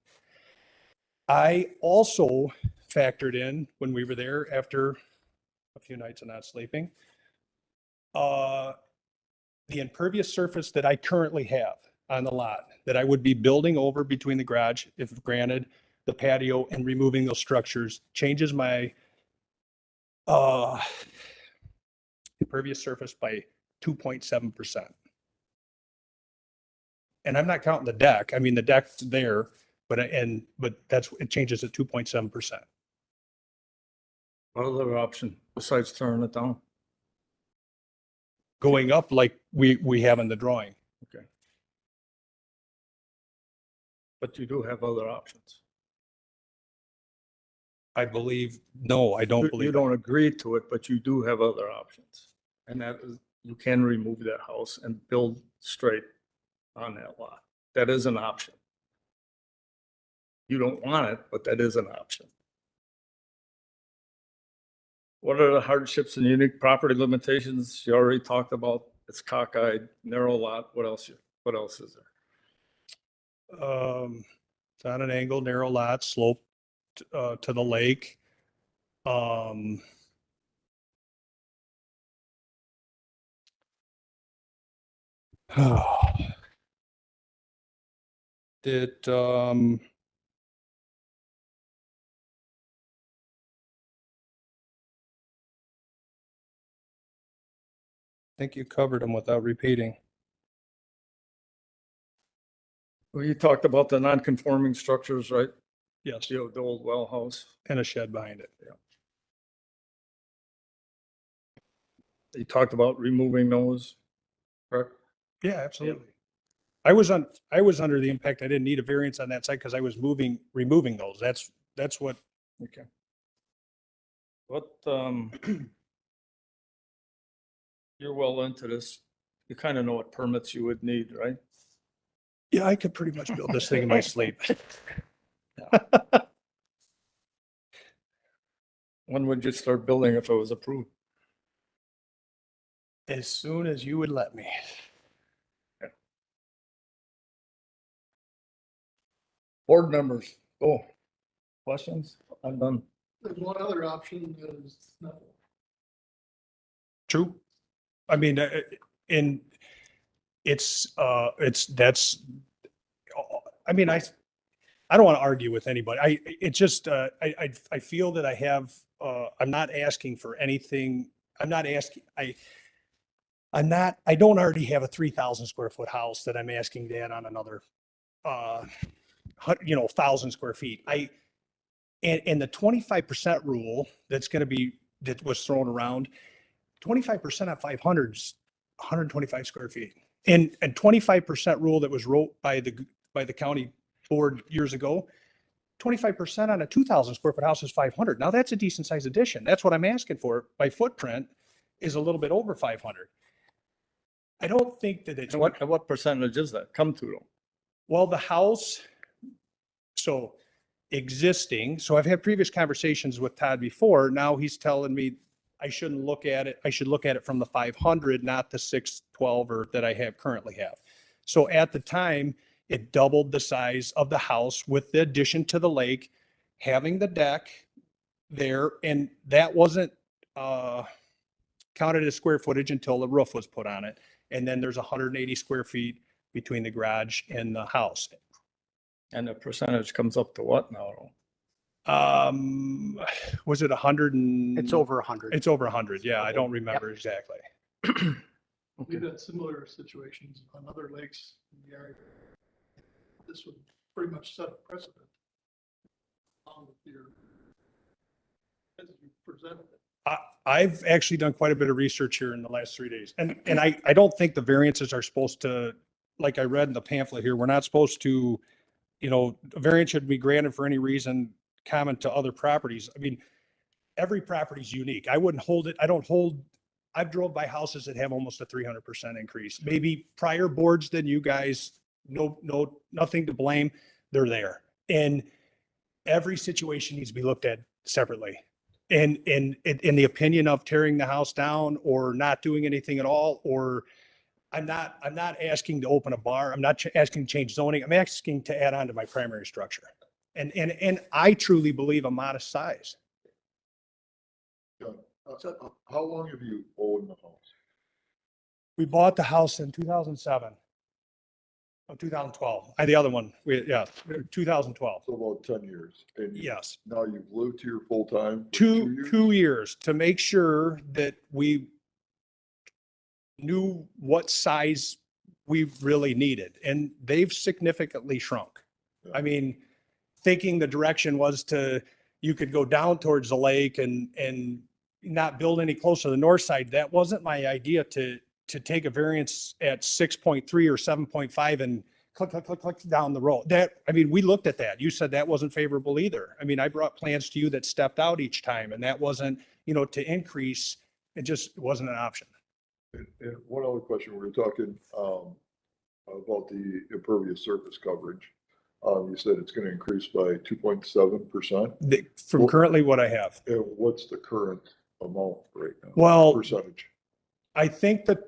I also factored in when we were there after a few nights of not sleeping, the impervious surface that I currently have on the lot that I would be building over between the garage, if granted, the patio, and removing those structures changes my impervious surface by 2.7%. And I'm not counting the deck. I mean, the deck's there, but it changes at 2.7%. What other option besides tearing it down? Going up like we have in the drawing. But you do have other options. I believe, no, I don't You believe. don't agree to it, but you do have other options. And that is, you can remove that house and build straight on that lot. That is an option. You don't want it, but that is an option. What are the hardships and unique property limitations? You already talked about. It's cockeyed, narrow lot. What else is there? It's on an angle, narrow lot, slope to the lake. Um, It, I think you covered them without repeating. Well, you talked about the non-conforming structures, right? Yes, The old well house. and a shed behind it. You talked about removing those, correct? Yeah, absolutely. I was under the impact I didn't need a variance on that site because I was removing those. That's what, Okay. What, you're well into this. You kind of know what permits you would need, right? yeah, I could pretty much build this thing in my sleep. When would you start building if it was approved? As soon as you would let me. Board members, go. Questions? I'm done. There's one other option is nothing. True. I mean, and that's, I mean, I don't want to argue with anybody. It's just, I feel that I'm not asking for anything. I'm not asking, I don't already have a 3,000 square foot house that I'm asking to add on another, 1,000 square feet. And the 25% rule that was thrown around, 25% at 500 is 125 square feet. And 25% rule that was wrote by the county board years ago, 25% on a 2,000 square foot house is 500. Now that's a decent sized addition. That's what I'm asking for. My footprint is a little bit over 500. I don't think that it's. And what percentage is that come to though? Well, the house, so existing, so I've had previous conversations with Todd before. Now he's telling me I shouldn't look at it. I should look at it from the 500, not the 612 or that I currently have. So at the time, it doubled the size of the house with the addition to the lake, having the deck there, and that wasn't counted as square footage until the roof was put on it. And then there's 180 square feet between the garage and the house. And the percentage comes up to what now? Was it 100 and? It's over 100. It's over 100. Yeah, I don't remember exactly. We've had similar situations on other lakes in the area. This would pretty much set a precedent. Along with your, as you presented it. I've actually done quite a bit of research here in the last 3 days. And I don't think the variances are supposed to, like I read in the pamphlet here, we're not supposed to, a variance should be granted for any reason common to other properties. I mean, every property is unique. I wouldn't hold it. I've drove by houses that have almost a 300% increase. Maybe prior boards than you guys, nothing to blame. They're there. And every situation needs to be looked at separately. And in the opinion of tearing the house down or not doing anything at all, or I'm not asking to open a bar. I'm not asking to change zoning. I'm asking to add on to my primary structure. And I truly believe a modest size. How long have you owned the house? We bought the house in 2007. Oh, 2012. The other one, 2012. So about 10 years. And Yes. now you've lived here full time? for 2 years? 2 years to make sure that we knew what size we really needed, and they've significantly shrunk. I mean, thinking the direction was you could go down towards the lake and not build any closer to the north side. That wasn't my idea to take a variance at 6.3 or 7.5 and click down the road. We looked at that. You said that wasn't favorable either. I mean, I brought plans to you that stepped out each time, and that wasn't, to increase. It just wasn't an option. And one other question, we were talking about the impervious surface coverage. You said it's going to increase by 2.7%. From currently what I have. And what's the current amount right now? Well, Percentage. I think that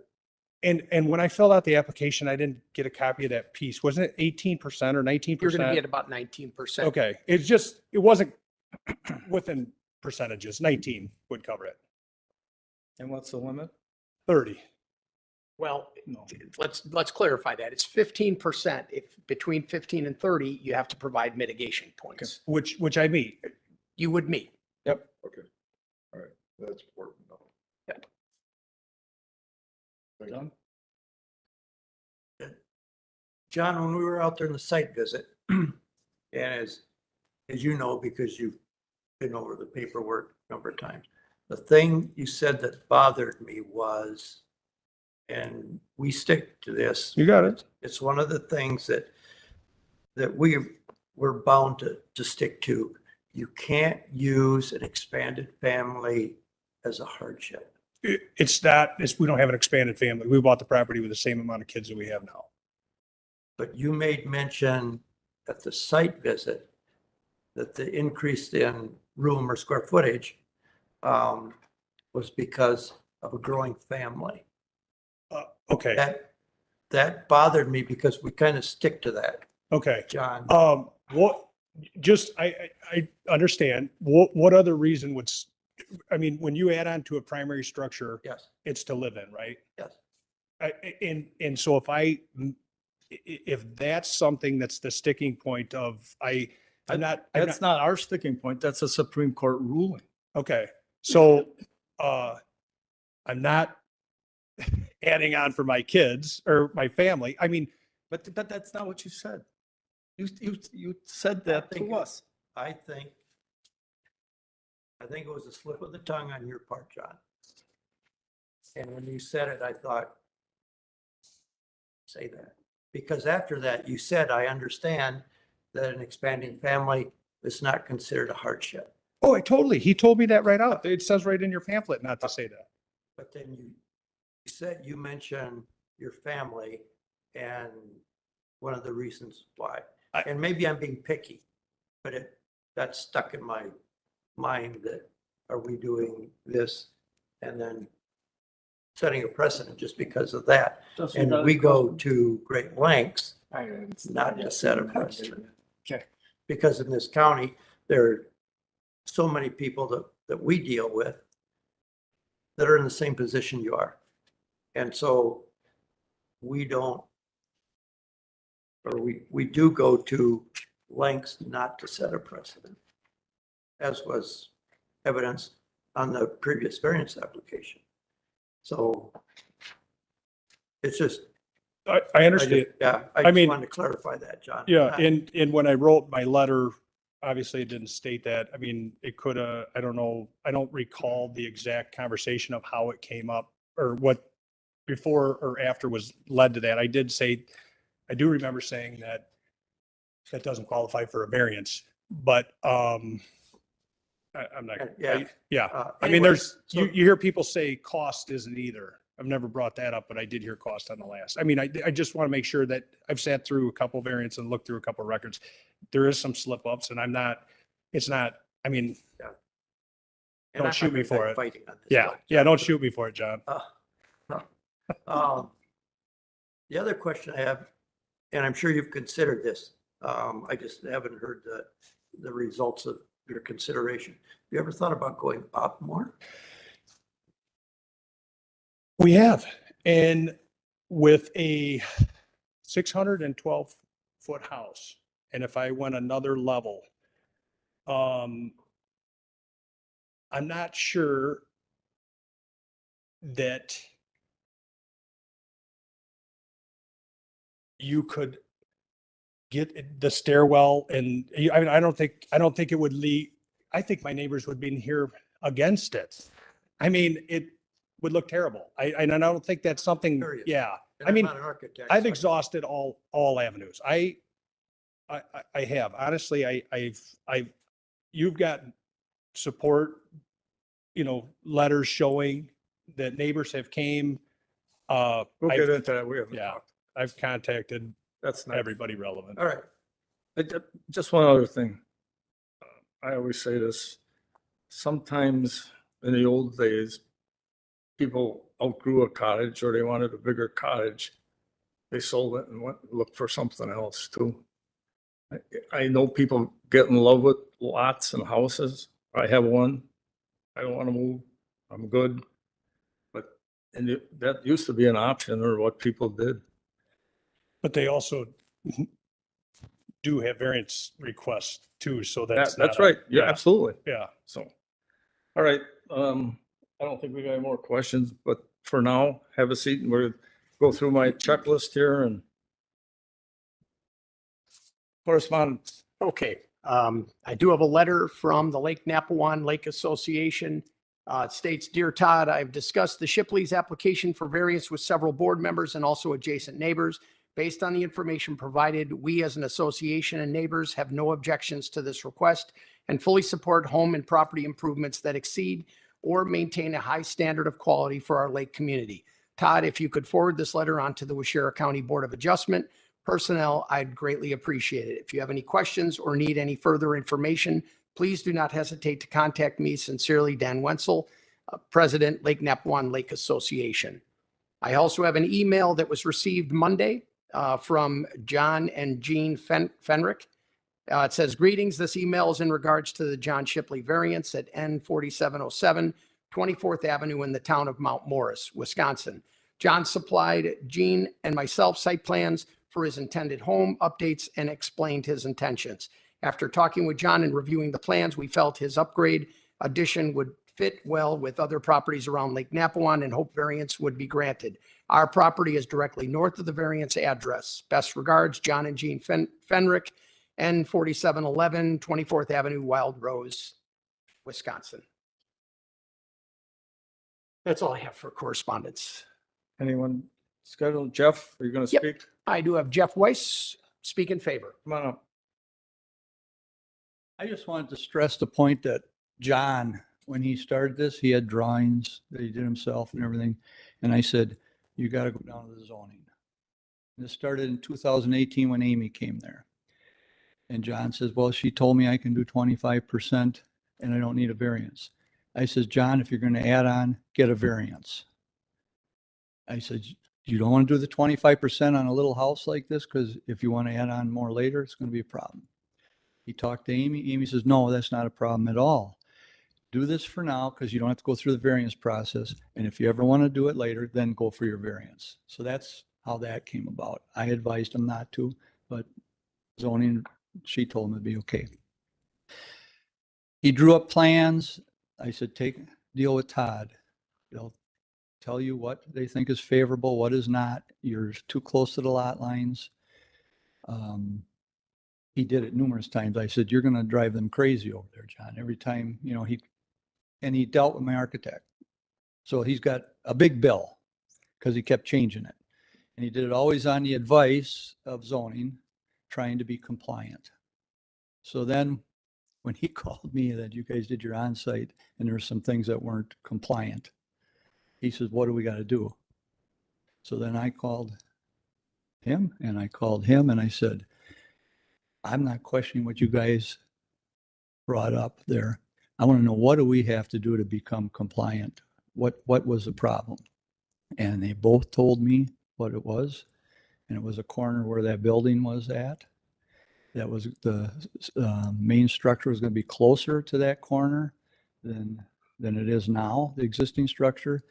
And when I filled out the application, I didn't get a copy of that piece. Wasn't it 18% or 19%? You're going to be at about 19%. Okay, it's just, it wasn't within percentages. 19 would cover it. And what's the limit? 30. Well, No. let's clarify that. It's 15%. If between 15 and 30, you have to provide mitigation points. Which I meet. You would meet. Okay. All right. That's important. enough. Yep. Thank you. John? John, when we were out there in the site visit, and as you know, because you've been over the paperwork a number of times, the thing you said that bothered me was, and we stick to this. You got it. It's one of the things that we're bound to stick to. You can't use an expanded family as a hardship. It's not, we don't have an expanded family. We bought the property with the same amount of kids that we have now. But you made mention at the site visit that the increase in room or square footage was because of a growing family. Okay, That bothered me because we kind of stick to that, okay. John. I understand. What other reason would, I mean, when you add on to a primary structure, Yes, it's to live in, right? yes. And so if that's something that's the sticking point of, I'm not, That's not our sticking point. That's a Supreme Court ruling. okay. So, I'm not adding on for my kids or my family. I mean, But that's not what you said. You said that think to us. I think it was a slip of the tongue on your part, John. And when you said it, I thought, say that. Because after that, you said, I understand that an expanding family is not considered a hardship. oh, he told me that right out. It says right in your pamphlet not to say that. But then you said, you mentioned your family and one of the reasons why. And maybe I'm being picky, but that's stuck in my mind that, are we doing this and then setting a precedent just because of that? And we go to great lengths not to set a precedent. Okay. Because in this county, there are so many people that we deal with that are in the same position you are. And so we don't, or we do go to lengths not to set a precedent, as was evidenced on the previous variance application. So it's just, I understand. yeah, I I just mean- wanted to clarify that, John. Yeah, and when I wrote my letter, obviously it didn't state that. I mean, it could have, I don't know, I don't recall the exact conversation of how it came up or what before or after was led to that. I do remember saying that doesn't qualify for a variance, but I'm not. Yeah. Yeah, I Anyway, mean, there's, so- you hear people say cost isn't either. I've never brought that up, but I did hear cost on the last. I mean, I just want to make sure that I've sat through a couple variants and looked through a couple records. There is some slip ups and it's not, I mean, And don't I'm shoot not me gonna for be it. Fighting on this. yeah, one. yeah, don't shoot me for it, John. The other question I have, and I'm sure you've considered this, I just haven't heard the results of your consideration. Have you ever thought about going up more? We have, and with a 612-foot house, and if I went another level, I'm not sure that you could get the stairwell and I mean, I don't think it would lead, I think my neighbors would be in here against it. I mean, it would look terrible. And I don't think that's something, Period. yeah. And I I'm mean, not an architect, I've so I- exhausted all avenues. I have, honestly, you've got support, letters showing that neighbors have came. We'll I've- get into that. We haven't yeah. talked. I've contacted That's not everybody relevant. All right, Just one other thing. I always say this, sometimes in the old days, people outgrew a cottage or they wanted a bigger cottage, they sold it and went and looked for something else too. I know people get in love with lots and houses. I have one. I don't want to move. I'm good. But, that used to be an option or what people did. But they also do have variance requests too, so That's that's right. Yeah, Yeah, absolutely. yeah. So, all right. I don't think we got any more questions, but for now, have a seat and we'll go through my checklist here and correspondence. Okay, I do have a letter from the Lake Napawan Lake Association. It states, "Dear Todd, I've discussed the Shipley's application for variance with several board members and also adjacent neighbors. Based on the information provided, we as an association and neighbors have no objections to this request and fully support home and property improvements that exceed or maintain a high standard of quality for our lake community. Todd, if you could forward this letter on to the Waushara County Board of Adjustment personnel, I'd greatly appreciate it. If you have any questions or need any further information, please do not hesitate to contact me. Sincerely, Dan Wenzel, President, Lake Napawan Lake Association." I also have an email that was received Monday from John and Jean Fenrick. It says, "Greetings. This email is in regards to the John Shipley variance at N4707 24th Avenue in the town of Mount Morris, Wisconsin. John supplied Jean and myself site plans for his intended home updates and explained his intentions. After talking with John and reviewing the plans, we felt his upgrade addition would fit well with other properties around Lake Napawan and hope variance would be granted. Our property is directly north of the variance address. Best regards, John and Jean Fenrick, N4711 24th Avenue, Wild Rose, Wisconsin." That's all I have for correspondence. Anyone scheduled? Jeff, are you going to Yep. speak? I do have Jeff Weiss speak in favor. Come on up. I just wanted to stress the point that John, when he started this, he had drawings that he did himself and everything. And I said, you got to go down to the zoning. This started in 2018 when Amy came there. And John says, well, she told me I can do 25% and I don't need a variance. I says, John, if you're going to add on, get a variance. I said, you don't want to do the 25% on a little house like this, because if you want to add on more later, it's going to be a problem. He talked to Amy. Amy says, no, that's not a problem at all. Do this for now because you don't have to go through the variance process. And if you ever want to do it later, then go for your variance. So that's how that came about. I advised him not to, but zoning, she told him to be okay. He drew up plans. I said, deal with Todd. They'll tell you what they think is favorable, what is not. You're too close to the lot lines. He did it numerous times. I said, you're going to drive them crazy over there, John. Every time, you know, he dealt with my architect. So he's got a big bill because he kept changing it. And he did it always on the advice of zoning, trying to be compliant. So then when he called me that you guys did your on-site and there were some things that weren't compliant, he says, what do we got to do? So then I called him and I called him and I said, I'm not questioning what you guys brought up there. I want to know, what do we have to do to become compliant? What was the problem? And they both told me what it was. And it was a corner where that building was at. That was the main structure was going to be closer to that corner than it is now, the existing structure.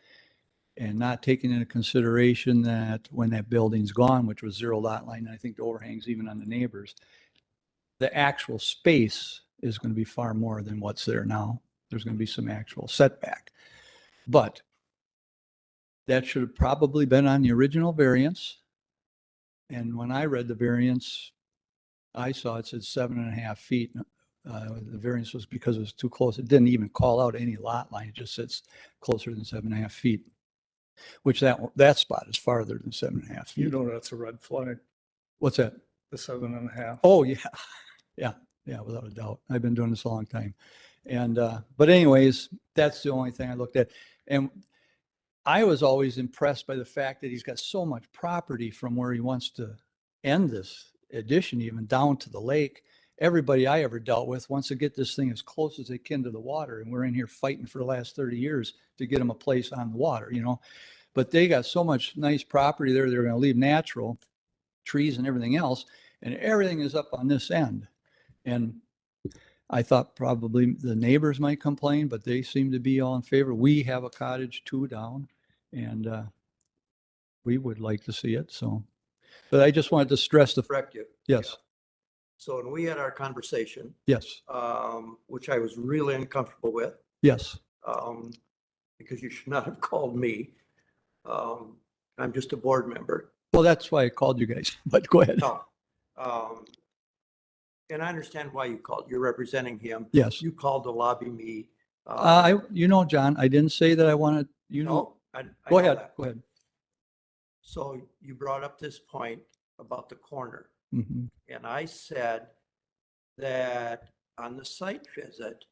And not taking into consideration that when that building's gone, which was zero lot line, I think the overhangs even on the neighbors, the actual space is going to be far more than what's there now. There's going to be some actual setback. But that should have probably been on the original variance. And when I read the variance, I saw it said 7.5 feet. The variance was because it was too close. It didn't even call out any lot line. It just sits closer than 7.5 feet, which that spot is farther than 7.5 feet. You know, that's a red flag, What's that? the 7.5. Oh, yeah. Yeah, without a doubt. I've been doing this a long time. And, but anyways, that's the only thing I looked at. And I was always impressed by the fact that he's got so much property from where he wants to end this addition, even down to the lake. everybody I ever dealt with wants to get this thing as close as they can to the water. And we're in here fighting for the last 30 years to get them a place on the water, you know? But they got so much nice property there. They're going to leave natural trees and everything else. And everything is up on this end. And I thought probably the neighbors might complain, but they seem to be all in favor. We have a cottage too down, and we would like to see it. So, but I just wanted to stress the, Correct you. yes, So when we had our conversation, yes, which I was really uncomfortable with, yes. because you should not have called me. I'm just a board member. Well, that's why I called you guys, but go ahead. No. And I understand why you called. You're representing him. Yes. You called to lobby me. You know, John, I didn't say that I wanted, you know, No, I go know ahead, that. go ahead. So you brought up this point about the corner. Mhm. And I said that on the site visit,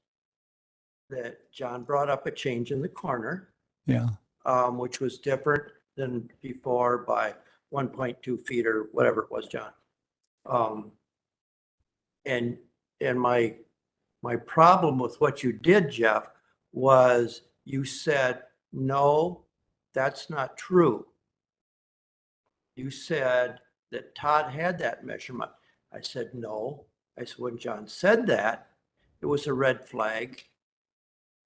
that John brought up a change in the corner, Yeah, which was different than before by 1.2 feet or whatever it was, John. And my problem with what you did, Jeff, was you said, no, that's not true. You said that Todd had that measurement. I said, no. I said, when John said that, it was a red flag,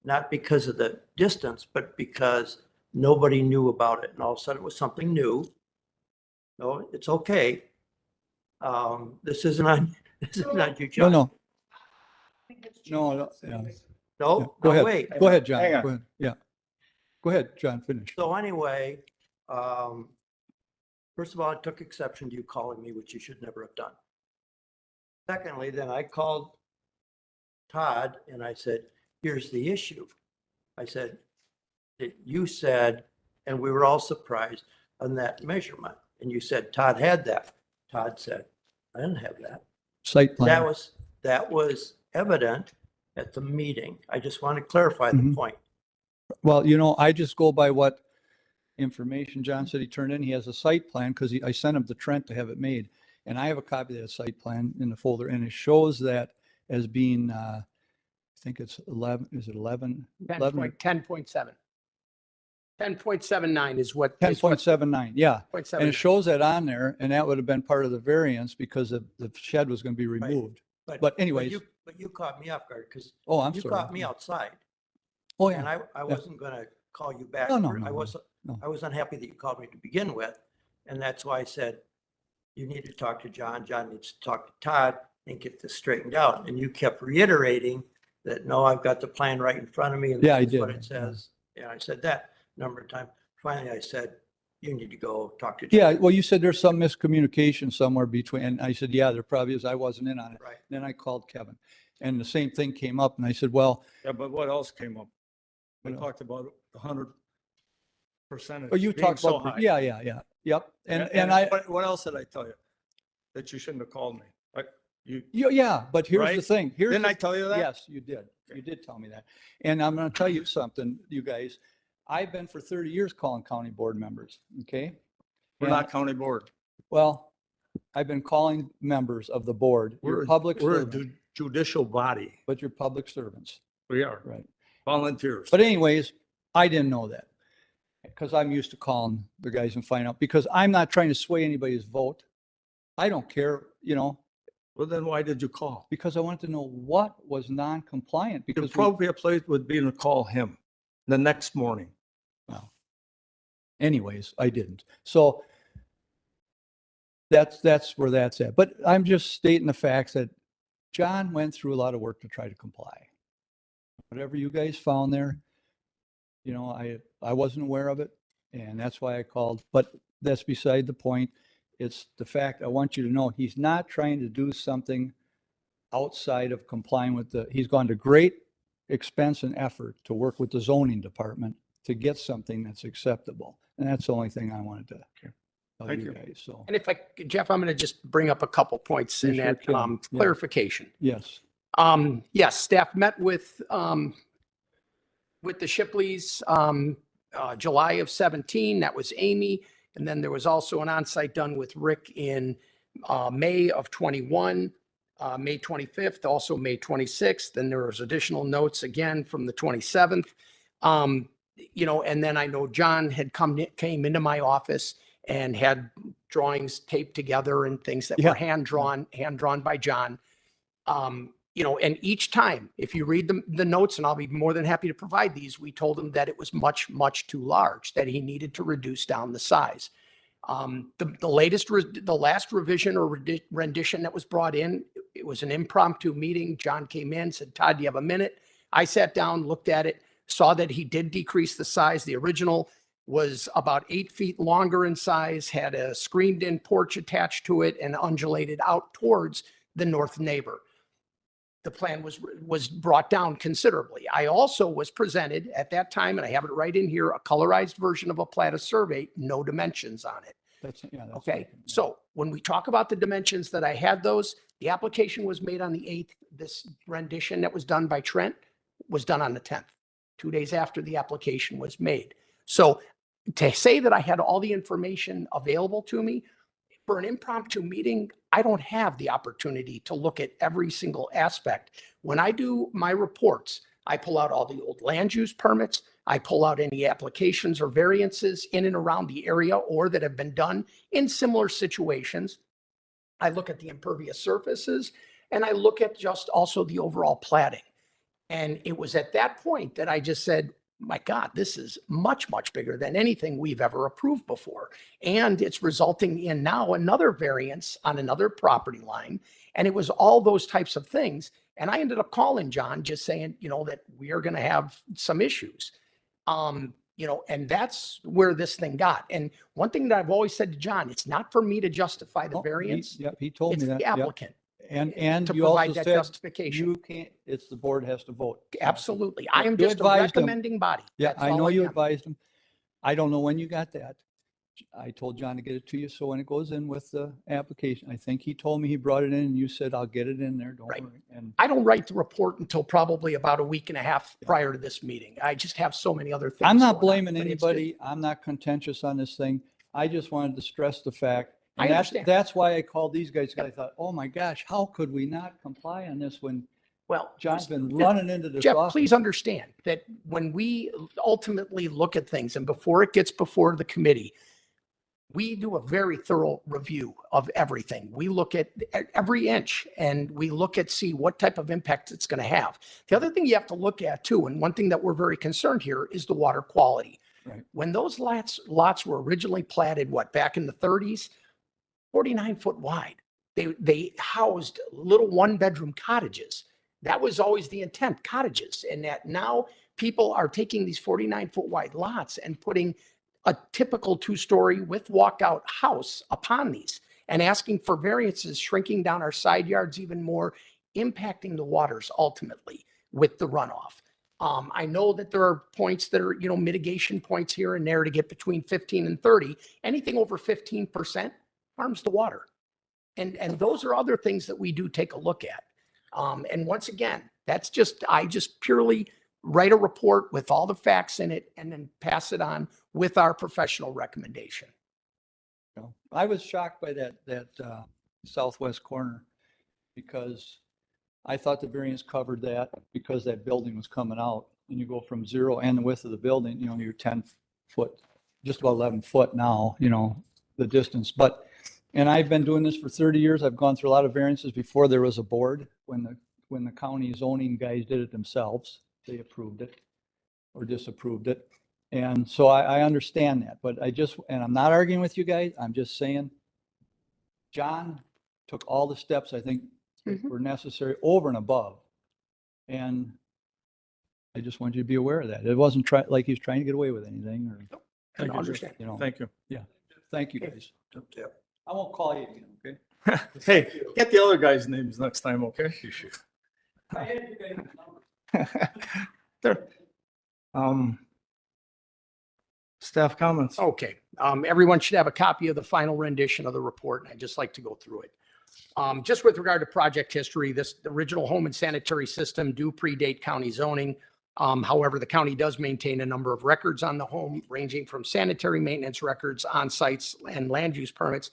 not because of the distance, but because nobody knew about it. And all of a sudden it was something new. No, it's okay. This isn't on, this is not you, no, John. no. No, yeah. No, Yeah. no, Go ahead, wait. go ahead, John. Hang on. Go ahead. Yeah. Go ahead, John, finish. So anyway, first of all, I took exception to you calling me, which you should never have done. Secondly, then I called Todd and I said, here's the issue. I said, that you said, and we were all surprised on that measurement. And you said Todd had that. Todd said, I didn't have that. Site plan. That was evident at the meeting. I just want to clarify the Mhm. point. Well, you know, I just go by what information John said he turned in. He has a site plan because I sent him to Trent to have it made. And I have a copy of that site plan in the folder, and it shows that as being, I think it's 11, is it 11? 10.7. 10.79 is what. is what- 10.79, yeah. 0.79. And it shows that on there, and that would have been part of the variance because the shed was going to be removed. But anyways. But you caught me off guard because Oh, I'm you sorry. caught me outside. Oh, And yeah. I wasn't gonna call you back. No, no, I no, wasn't, no. I was unhappy that you called me to begin with. And that's why I said, you need to talk to John. John needs to talk to Todd and get this straightened out. And you kept reiterating that, no, I've got the plan right in front of me and Yeah, I this is what did, it yeah. says. And I said that a number of times. Finally, I said, you need to go talk to John. Yeah, well, you said there's some miscommunication somewhere between, and I said, yeah, there probably is. I wasn't in on it. Right. Then I called Kevin, and the same thing came up, and I said, well, Yeah, but what else came up? We What talked about 100%. oh, you talked so about, high. yeah, yep. And I, What else did I tell you? That you shouldn't have called me. Like, you, yeah, but here's the Right? thing. Here's didn't the- I tell you that? Yes, you did. You did tell me that. And I'm going to tell you something, you guys. I've been for 30 years calling county board members, okay? We're And- not county board. Well, I've been calling members of the board, We're your public We're a servants, judicial body. but you're public servants, We are right? volunteers. But anyways, I didn't know that because I'm used to calling the guys and find out because I'm not trying to sway anybody's vote. I don't care, you know, Well, then why did you call? because I wanted to know what was non-compliant The because we, appropriate place would be to call him the next morning. well, anyways, I didn't. So that's where that's at. But I'm just stating the facts that John went through a lot of work to try to comply. Whatever you guys found there, you know, I wasn't aware of it, and that's why I called. But that's beside the point. It's the fact I want you to know he's not trying to do something outside of complying with he's gone to great expense and effort to work with the zoning department to get something that's acceptable. And that's the only thing I wanted to tell Thank you you. guys. So, And if Jeff, I'm going to just bring up a couple points You in sure that can. Yeah. clarification. yes. Yes, staff met with the Shipleys, July of 17. That was Amy. And then there was also an onsite done with Rick in May of 21. May 25th, also May 26th, and there was additional notes again from the 27th. You know, and then I know John had came into my office and had drawings taped together and things that Yeah. were hand drawn by John. You know, and each time, if you read the notes, and I'll be more than happy to provide these, we told him that it was much, much too large, that he needed to reduce down the size. The last revision or rendition that was brought in, it was an impromptu meeting. John came in, said, Todd, do you have a minute? I sat down, looked at it, saw that he did decrease the size. The original was about 8 feet longer in size, had a screened-in porch attached to it and undulated out towards the north neighbor. The plan was brought down considerably. I also was presented at that time, and I have it right in here, a colorized version of a plat of survey, no dimensions on it. That's Okay, so when we talk about the dimensions that I had those, the application was made on the 8th. This rendition that was done by Trent was done on the 10th, 2 days after the application was made. So to say that I had all the information available to me for an impromptu meeting, I don't have the opportunity to look at every single aspect. When I do my reports, I pull out all the old land use permits. I pull out any applications or variances in and around the area or that have been done in similar situations. I look at the impervious surfaces and I look at just also the overall platting. And it was at that point that I just said, my God, this is much, much bigger than anything we've ever approved before. And it's resulting in now another variance on another property line. And it was all those types of things. And I ended up calling John just saying, you know, that we are going to have some issues. You know, and that's where this thing got. And one thing that I've always said to John, it's not for me to justify the variance. Yep, he told It's me that. the Yep. applicant And to you also provide that said justification. you can't, it's the board has to vote. Absolutely. I am You just a advised him. recommending body. Yeah, That's I all know you am. advised him. I don't know when you got that. I told John to get it to you, so when it goes in with the application, I think he told me he brought it in and you said, I'll get it in there, don't Right. worry. And I don't write the report until probably about a week and a half prior to this meeting. I just have so many other things. I'm not going on, blaming but it's just- anybody. I'm not contentious on this thing. I just wanted to stress the fact. I And that's, understand. that's why I called these guys. 'Cause I thought, oh my gosh, how could we not comply on this when Well, John's been running into this Jeff, office? please understand that when we ultimately look at things and before it gets before the committee, we do a very thorough review of everything. We look at every inch and we look at see what type of impact it's going to have. The other thing you have to look at too, and one thing that we're very concerned here is the water quality. Right. When those lots were originally platted, back in the 30s, 49 foot wide. They housed little 1-bedroom cottages. That was always the intent, cottages. And that now people are taking these 49-foot wide lots and putting a typical 2-story with walkout house upon these and asking for variances, shrinking down our side yards even more, impacting the waters ultimately with the runoff. I know that there are points that are, you know, mitigation points here and there to get between 15 and 30. Anything over 15% harms the water. And those are other things that we do take a look at. And once again, I just purely write a report with all the facts in it and then pass it on with our professional recommendation. know, I was shocked by that southwest corner because I thought the variance covered that because that building was coming out and you go from 0 and the width of the building, you know, you're 10 foot, just about 11 foot now, you know, the distance. But, and I've been doing this for 30 years. I've gone through a lot of variances before there was a board. When the county zoning guys did it themselves, they approved it or disapproved it. And so I understand that, but and I'm not arguing with you guys. I'm just saying, John took all the steps I think that were necessary over and above. And I just want you to be aware of that. It wasn't like he was trying to get away with anything or, I understand. you know. Thank you. Yeah. Thank you, guys. I won't call you again, okay? Hey, get the other guys' names next time, okay? I had you guys' number. There. Staff comments. Okay, everyone should have a copy of the final rendition of the report, and I'd just like to go through it. Just with regard to project history, the original home and sanitary system do predate county zoning. However, the county does maintain a number of records on the home, ranging from sanitary maintenance records, on sites, and land use permits,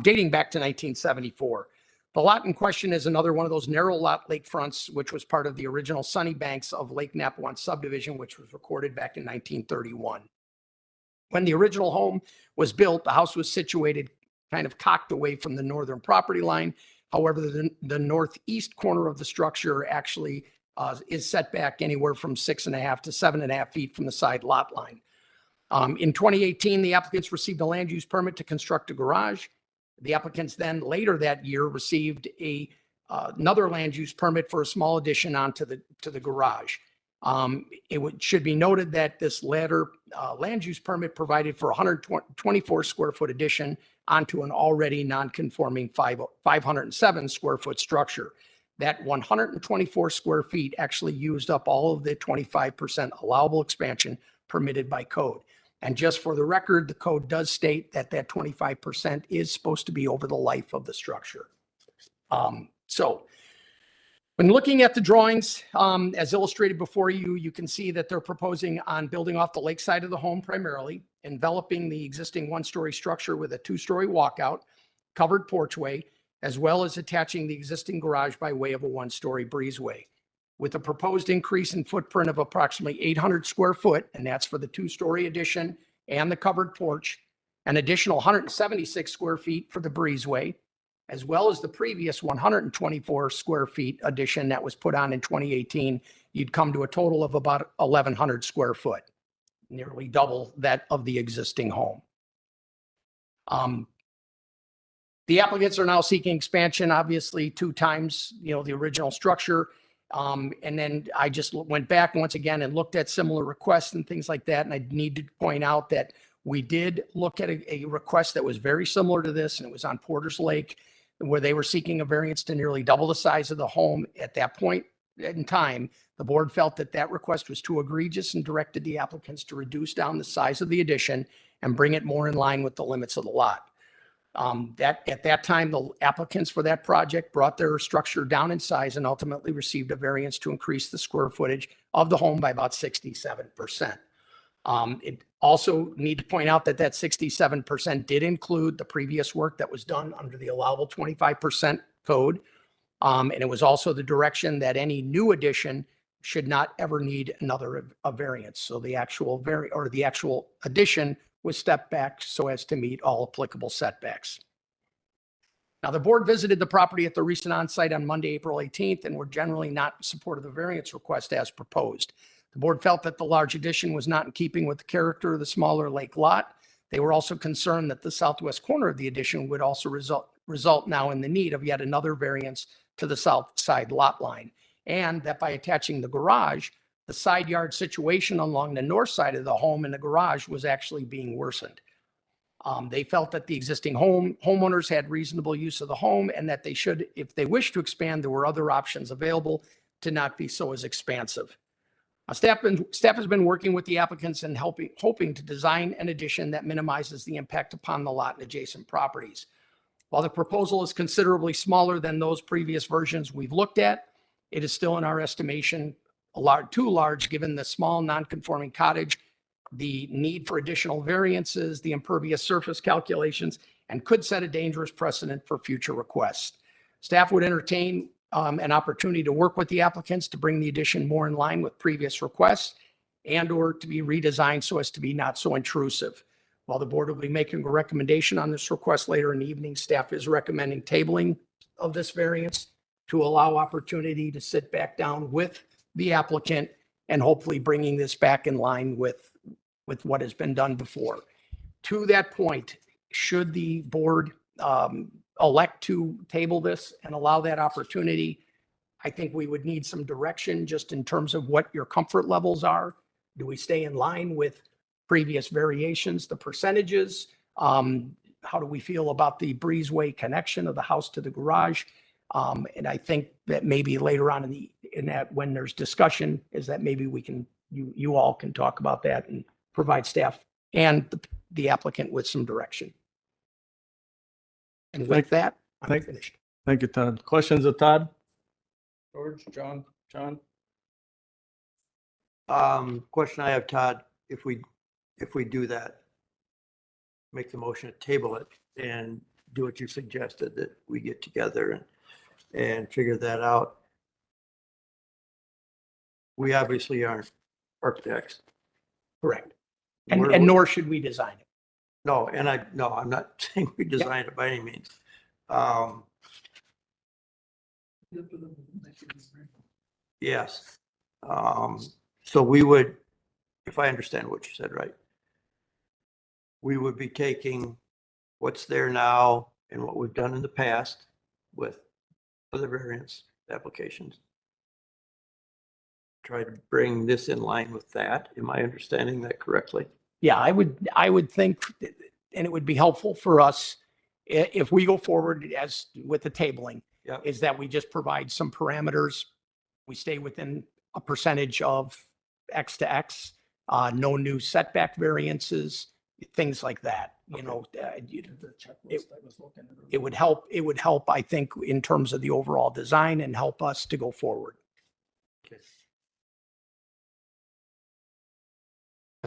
dating back to 1974. The lot in question is another one of those narrow lot lakefronts, which was part of the original Sunny Banks of Lake Napawant subdivision, which was recorded back in 1931. When the original home was built, the house was situated kind of cocked away from the northern property line. However, the northeast corner of the structure actually is set back anywhere from 6.5 to 7.5 feet from the side lot line. In 2018, the applicants received a land use permit to construct a garage. The applicants then later that year received another land use permit for a small addition onto the garage. Should be noted that this latter land use permit provided for 124 square foot addition onto an already non-conforming 507 square foot structure. That 124 square feet actually used up all of the 25% allowable expansion permitted by code. And just for the record, the code does state that 25% is supposed to be over the life of the structure. So when looking at the drawings, as illustrated before you, you can see that they're proposing on building off the lake side of the home primarily, enveloping the existing one-story structure with a two-story walkout, covered porchway, as well as attaching the existing garage by way of a one-story breezeway. With a proposed increase in footprint of approximately 800 square foot, and that's for the two-story addition and the covered porch, an additional 176 square feet for the breezeway, as well as the previous 124 square feet addition that was put on in 2018, you'd come to a total of about 1,100 square foot, nearly double that of the existing home. The applicants are now seeking expansion, obviously 2 times, the original structure. And then I just went back once again and looked at similar requests and things like that. And I need to point out that we did look at a request that was very similar to this, and it was on Porter's Lake, where they were seeking a variance to nearly double the size of the home. At that point in time, the board felt that request was too egregious and directed the applicants to reduce down the size of the addition and bring it more in line with the limits of the lot. At that time, the applicants for that project brought their structure down in size and ultimately received a variance to increase the square footage of the home by about 67%. It also need to point out that 67% did include the previous work that was done under the allowable 25% code. And it was also the direction that any new addition should not ever need another variance. So the actual addition was stepped back so as to meet all applicable setbacks. Now, the board visited the property at the recent on-site on Monday, April 18th, and were generally not in support of the variance request as proposed. The board felt that the large addition was not in keeping with the character of the smaller lake lot. They were also concerned that the southwest corner of the addition would also result now in the need of yet another variance to the south side lot line, and that by attaching the garage, the side yard situation along the north side of the home and the garage was actually being worsened. They felt that the existing homeowners had reasonable use of the home, and that they should, if they wish to expand, there were other options available to not be so as expansive. Staff has been working with the applicants and hoping to design an addition that minimizes the impact upon the lot and adjacent properties. While the proposal is considerably smaller than those previous versions we've looked at, it is still, in our estimation, too large given the small non-conforming cottage, the need for additional variances, the impervious surface calculations, and could set a dangerous precedent for future requests. Staff would entertain an opportunity to work with the applicants to bring the addition more in line with previous requests and/or to be redesigned so as to be not so intrusive. While the board will be making a recommendation on this request later in the evening, staff is recommending tabling of this variance to allow opportunity to sit back down with the applicant and hopefully bringing this back in line with what has been done before. To that point, should the board elect to table this and allow that opportunity, I think we would need some direction just in terms of what your comfort levels are. Do we stay in line with previous variations, the percentages? How do we feel about the breezeway connection of the house to the garage? And I think that maybe later on in that when there's discussion is that maybe we can, you all can talk about that and provide staff and the applicant with some direction. And with that, I'm finished. Thank you, Todd. Questions of Todd? George, John? Question I have, Todd, if we do that, make the motion to table it and do what you suggested, that we get together and and figure that out. We obviously aren't architects. Correct. Where And would- nor should we design it. No, and I'm not saying we designed it by any means. Yes. So we would, if I understand what you said right, we would be taking what's there now and what we've done in the past with other variance applications. Try to bring this in line with that. Am I understanding that correctly? Yeah, I would think, and it would be helpful for us if we go forward as with the tabling, Yeah. is that we just provide some parameters. We stay within a percentage of X to X, no new setback variances, things like that, you know. It would help, I think, in terms of the overall design and help us to go forward. Because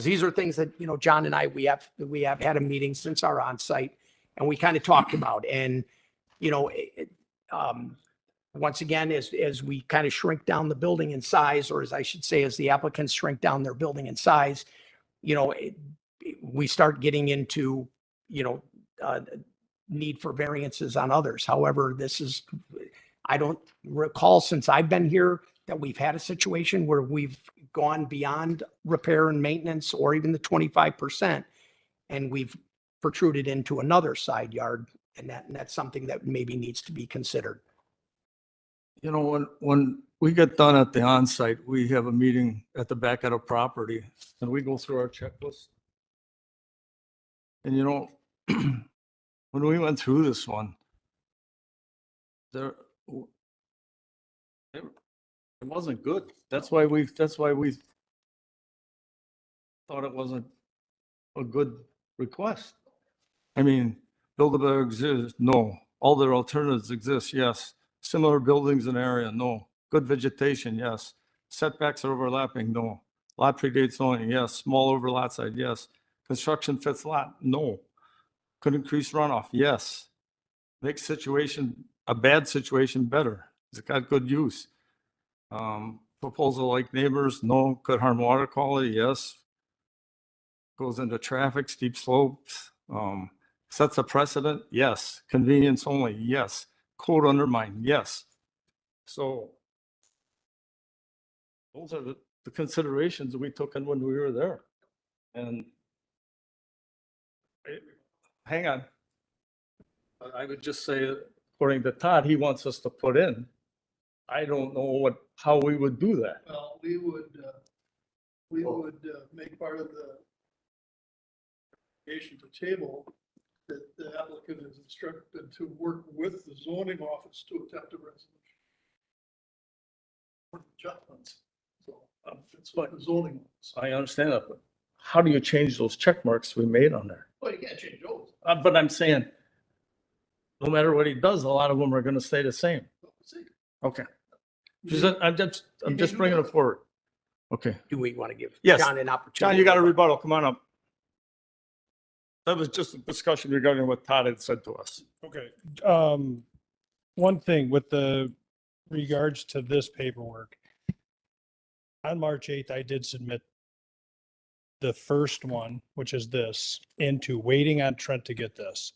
these are things that, you know, John and I, we have had a meeting since our onsite and we kind of talked about. And, you know, once again, as we kind of shrink down the building in size, or as I should say, as the applicants shrink down their building in size, you know, we start getting into, you know, need for variances on others. However, I don't recall since I've been here that we've had a situation where we've gone beyond repair and maintenance or even the 25%, and we've protruded into another side yard, and that's something that maybe needs to be considered. You know, when we get done at the onsite, we have a meeting at the back of the property and we go through our checklist. And you know, when we went through this one, it wasn't good. That's why we thought it wasn't a good request. I mean, buildable exists, no. All their alternatives exist, yes. Similar buildings in area, no. Good vegetation, yes. Setbacks are overlapping, no. Lot predates zoning, yes. Small over lot side, yes. Construction fits lot, no. Could increase runoff, yes. Make a bad situation better. Has it got good use? Proposal like neighbors, no. Could harm water quality, yes. Goes into traffic, steep slopes. Sets a precedent, yes. Convenience only, yes. Code undermine, yes. So those are the considerations we took in when we were there. And hang on. I would just say, according to Todd, he wants us to put in. I don't know how we would do that. Well, we would make part of the application to table that the applicant is instructed to work with the zoning office to attempt a resolution. Adjustments. So that's what the zoning. I understand that, but how do you change those check marks we made on there? Well, you can't change those. But I'm saying, no matter what he does, a lot of them are gonna stay the same. Okay. I'm just bringing it forward. Okay. Do we want to give Yes. John an opportunity? John, you got a rebuttal. Come on up. That was just a discussion regarding what Todd had said to us. Okay. One thing with the regards to this paperwork. On March 8th, I did submit the first one, which is this, into waiting on Trent to get this.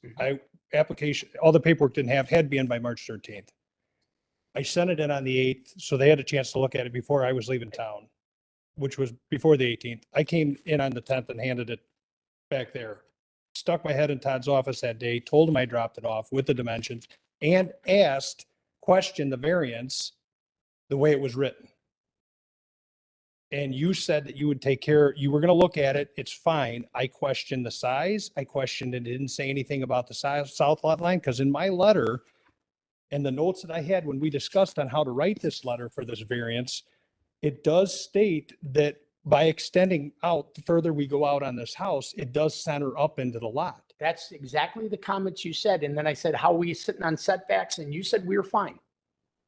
All the paperwork had to be in by March 13th. I sent it in on the 8th, so they had a chance to look at it before I was leaving town, which was before the 18th. I came in on the 10th and handed it back there. Stuck my head in Todd's office that day, told him I dropped it off with the dimensions and questioned the variance the way it was written. And you said that you would you were going to look at it. It's fine. I questioned the size. I questioned it. Didn't say anything about the size, south lot line. Because in my letter and the notes that I had when we discussed on how to write this letter for this variance, it does state that by extending out, the further we go out on this house, it does center up into the lot. That's exactly the comments you said. And then I said, how are we sitting on setbacks? And you said we were fine.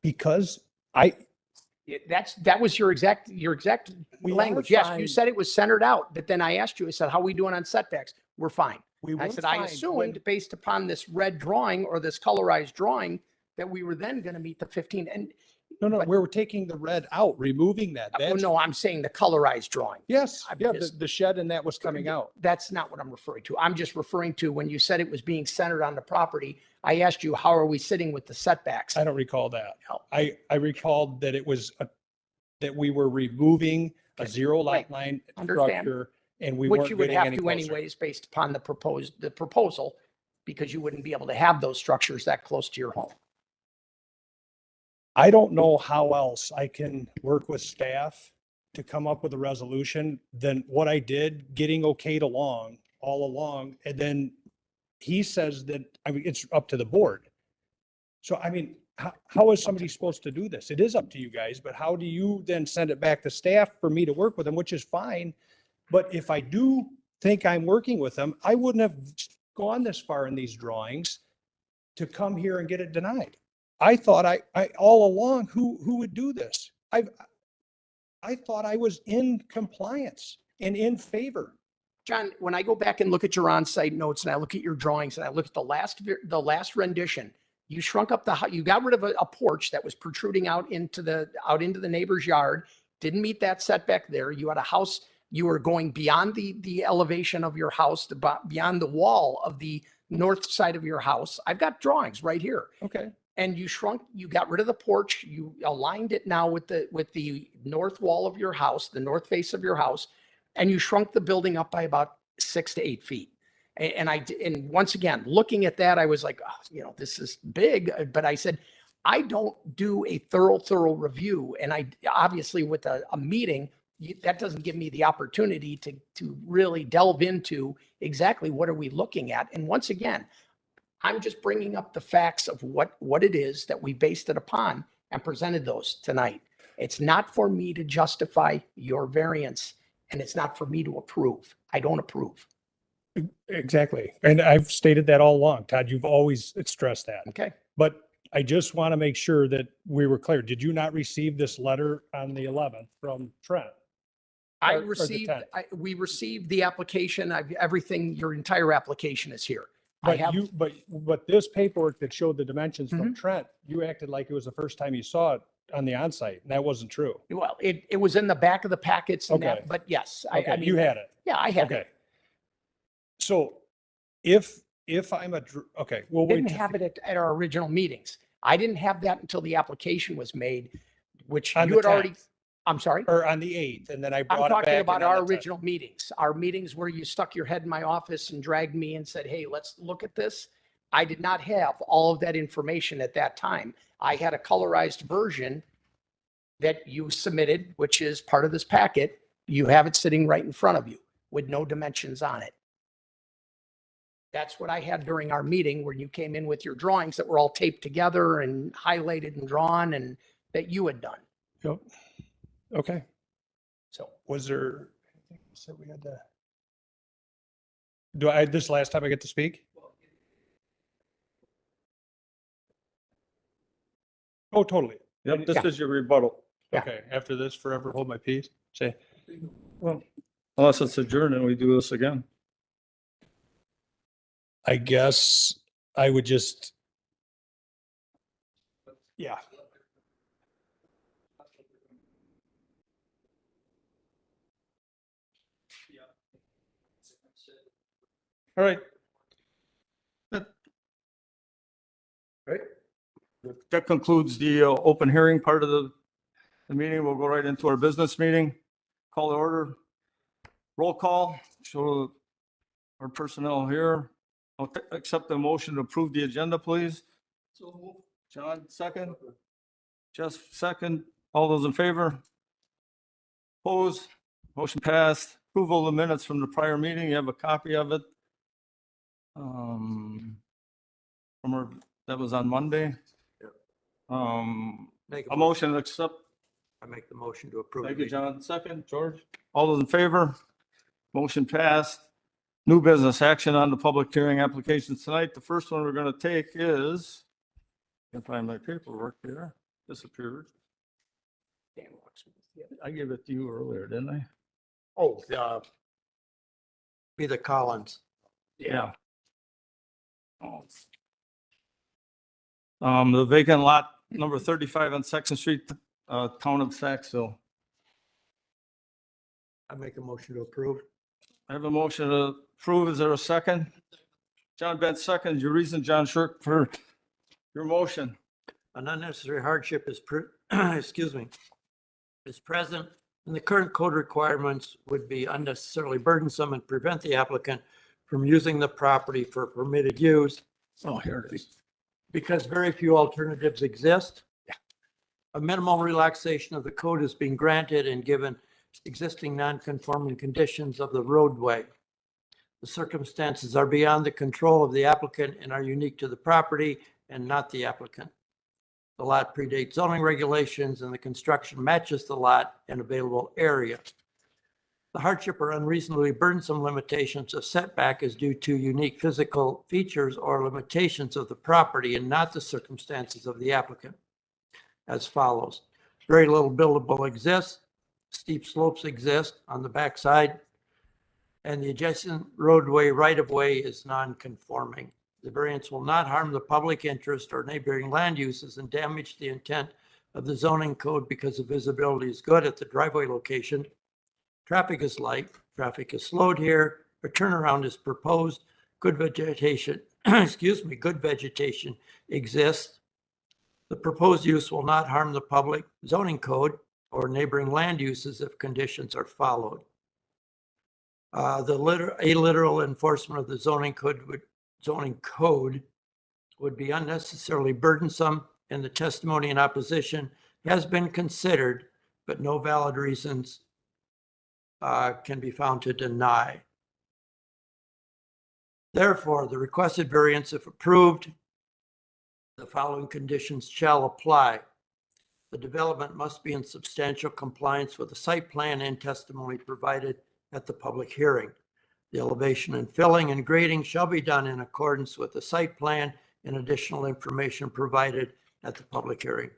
Because That was your exact We are language. Yes, you fine. said it was centered out, but then I asked you, I said, how are we doing on setbacks? We're fine. we I were said, I fine assumed when- based upon this red drawing or this colorized drawing that we were then going to meet the 15 and, No, But- we were taking the red out, removing that. oh, That's, no, I'm saying the colorized drawing. yes, I'm yeah, just- the shed and that was coming out. That's not what I'm referring to. I'm just referring to when you said it was being centered on the property. I asked you, how are we sitting with the setbacks? I don't recall that. No. I recalled that it was, that we were removing a Okay. zero lot Right. line Understand. structure and we Which weren't you would getting have any to closer. anyways, based upon the proposal, because you wouldn't be able to have those structures that close to your home. I don't know how else I can work with staff to come up with a resolution than what I did, getting okayed all along. And then he says that, I mean, it's up to the board. So I mean, how is somebody supposed to do this? It is up to you guys, but how do you then send it back to staff for me to work with them, which is fine. But if I do think I'm working with them, I wouldn't have gone this far in these drawings to come here and get it denied. I thought I all along, who would do this? I thought I was in compliance and in favor. John, when I go back and look at your on-site notes and I look at your drawings and I look at the last rendition, you shrunk up you got rid of a porch that was protruding out into the neighbor's yard, didn't meet that setback there. You had a house, you were going beyond the elevation of your house, beyond the wall of the north side of your house. I've got drawings right here. Okay. And you got rid of the porch, you aligned it now with the north wall of your house, the north face of your house, and you shrunk the building up by about 6 to 8 feet. And once again, looking at that, I was like, oh, this is big, but I said, I don't do a thorough review. And I obviously with a meeting, that doesn't give me the opportunity to really delve into exactly what are we looking at. And once again, I'm just bringing up the facts of what it is that we based it upon and presented those tonight. It's not for me to justify your variance and it's not for me to approve. I don't approve. Exactly. And I've stated that all along. Todd, you've always stressed that. Okay. But I just want to make sure that we were clear. Did you not receive this letter on the 11th from Trent? I Or the received, 10th? we received the application. Everything, your entire application is here. I have, But this paperwork that showed the dimensions Mm-hmm. from Trent, you acted like it was the first time you saw it on the onsite, and that wasn't true. well, it was in the back of the packets and Okay. that, but yes, I Okay, mean, you had it. yeah, I had Okay. it. So if I'm okay, we'll wait. Didn't till- have it at our original meetings. I didn't have that until the application was made, which On you the had already, 10th. I'm sorry. Or on the 8th, and then I I'm brought it talking back. about and on our the 10th. original meetings, our meetings where you stuck your head in my office and dragged me and said, hey, let's look at this. I did not have all of that information at that time. I had a colorized version that you submitted, which is part of this packet. You have it sitting right in front of you with no dimensions on it. That's what I had during our meeting when you came in with your drawings that were all taped together and highlighted and drawn and that you had done. Yep. Okay. So Was there, I think you said we had to. This last time I get to speak? Oh, totally. Yep, this Yeah. is your rebuttal. Yeah. Okay, after this, forever hold my peace. Say, Well, unless it's adjourned and we do this again. I guess I would just. Yeah. All right. That concludes the open hearing part of the meeting. We'll go right into our business meeting. Call to order. Roll call. Show our personnel here. I'll accept the motion to approve the agenda, please. John, second. Just second. All those in favor? Opposed? Motion passed. Approval of the minutes from the prior meeting. You have a copy of it. That was on Monday. Make A motion to accept. I make the motion to approve. Thank you, John. Second, George. All those in favor? Motion passed. New business action on the public hearing applications tonight. The first one we're going to take is, can't find my paperwork here, disappeared. I gave it to you earlier, didn't I? Oh, Be the Collins. Yeah. Oh. The vacant lot number 35 on Section Street, town of Saxville. I make a motion to approve. I have a motion to approve. Is there a second? John Benz seconds. Your reason, John Shirk, for your motion. An unnecessary hardship is, excuse me, is present, and the current code requirements would be unnecessarily burdensome and prevent the applicant from using the property for permitted use Oh, here it is. because very few alternatives exist. A minimal relaxation of the code is being granted and given existing non-conforming conditions of the roadway. The circumstances are beyond the control of the applicant and are unique to the property and not the applicant. The lot predates zoning regulations and the construction matches the lot and available area. The hardship or unreasonably burdensome limitations of setback is due to unique physical features or limitations of the property and not the circumstances of the applicant. As follows: very little buildable exists, steep slopes exist on the backside, and the adjacent roadway right-of-way is non-conforming. The variance will not harm the public interest or neighboring land uses and damage the intent of the zoning code because the visibility is good at the driveway location. Traffic is light, traffic is slowed here, a turnaround is proposed, good vegetation, excuse me, good vegetation exists. The proposed use will not harm the public zoning code or neighboring land uses if conditions are followed. The aliteral enforcement of the zoning code would be unnecessarily burdensome, and the testimony in opposition has been considered, but no valid reasons can be found to deny. Therefore, the requested variance, if approved, the following conditions shall apply. The development must be in substantial compliance with the site plan and testimony provided at the public hearing. The elevation and filling and grading shall be done in accordance with the site plan and additional information provided at the public hearing.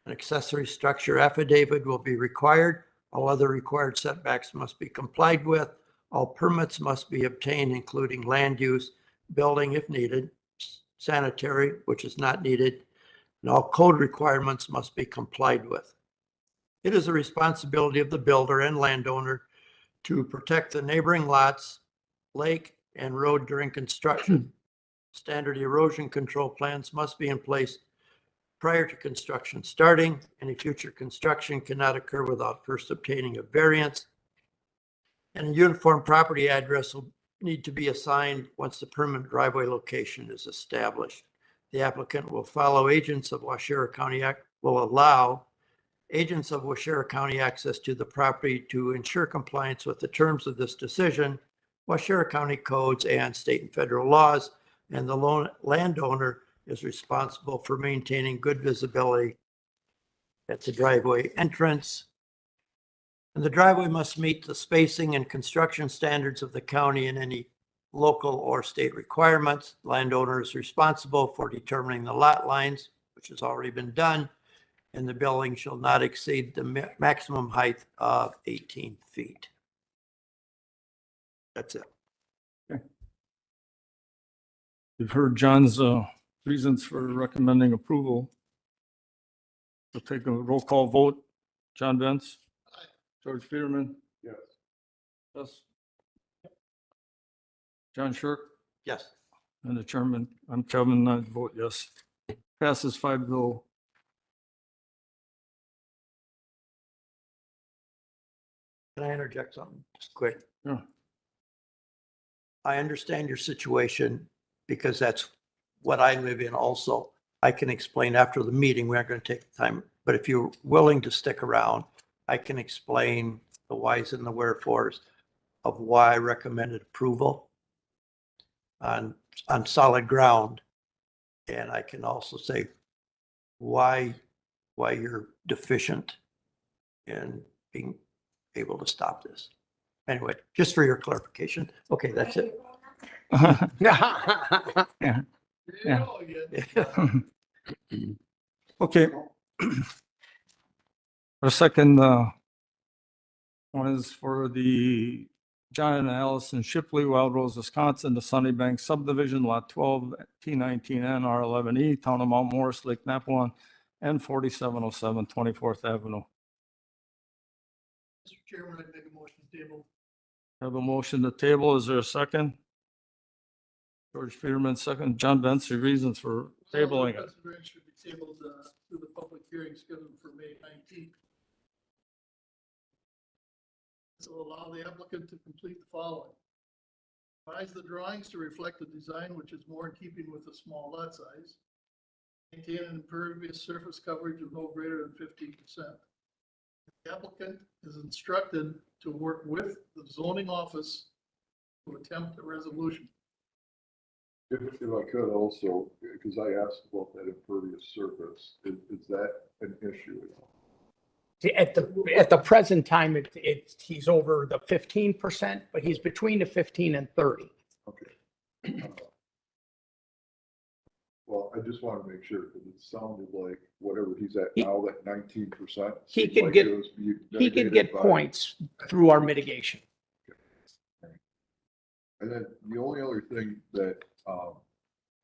An accessory structure affidavit will be required. All other required setbacks must be complied with. All permits must be obtained, including land use, building if needed, sanitary, which is not needed, and all code requirements must be complied with. It is the responsibility of the builder and landowner to protect the neighboring lots, lake, and road during construction. Standard erosion control plans must be in place prior to construction starting. Any future construction cannot occur without first obtaining a variance. And a uniform property address will need to be assigned once the permanent driveway location is established. The applicant will allow agents of Waushara County access to the property to ensure compliance with the terms of this decision, Waushara County codes and state and federal laws, and the landowner is responsible for maintaining good visibility at the driveway entrance. And the driveway must meet the spacing and construction standards of the county and any local or state requirements. Landowner is responsible for determining the lot lines, which has already been done, and the building shall not exceed the maximum height of 18 feet. That's it. You've heard John's reasons for recommending approval. We'll take a roll call vote. John Benz? George Peterman? Yes. Yes. John Shirk? Yes. And the chairman, I'm Kevin, I vote yes. Passes 5-0. Can I interject something just quick? Yeah. I understand your situation because that's what I live in also. I can explain after the meeting. We aren't going to take the time, but if you're willing to stick around, I can explain the whys and the wherefores of why I recommended approval on solid ground. And I can also say why you're deficient in being able to stop this. Anyway, just for your clarification. Okay, that's it. Yeah. Yeah. Okay. Our second one is for the John and Allison Shipley, Wild Rose, Wisconsin, the Sunnybank subdivision, lot 12, T19N, R11E, Town of Mount Morris, Lake Napewon, and 4707 24th Avenue. Mr. Chairman, I make a motion to table. Have a motion to table. Is there a second? George Peterman, second. John Benz, your reasons for tabling it. Consideration should be tabled to the public hearing scheduled for May 19th. This will allow the applicant to complete the following. Revise the drawings to reflect the design which is more in keeping with the small lot size. Maintain an impervious surface coverage of no greater than 15%. The applicant is instructed to work with the zoning office to attempt a resolution. If I could also, because I asked about that impervious surface, is that an issue at all? At the present time, he's over the 15%, but he's between the 15 and 30. Okay. Well, I just want to make sure, because it sounded like whatever he's at now, that 19%. He seemed could like get- it was He could mitigated get by- points through our mitigation. And then the only other thing that, out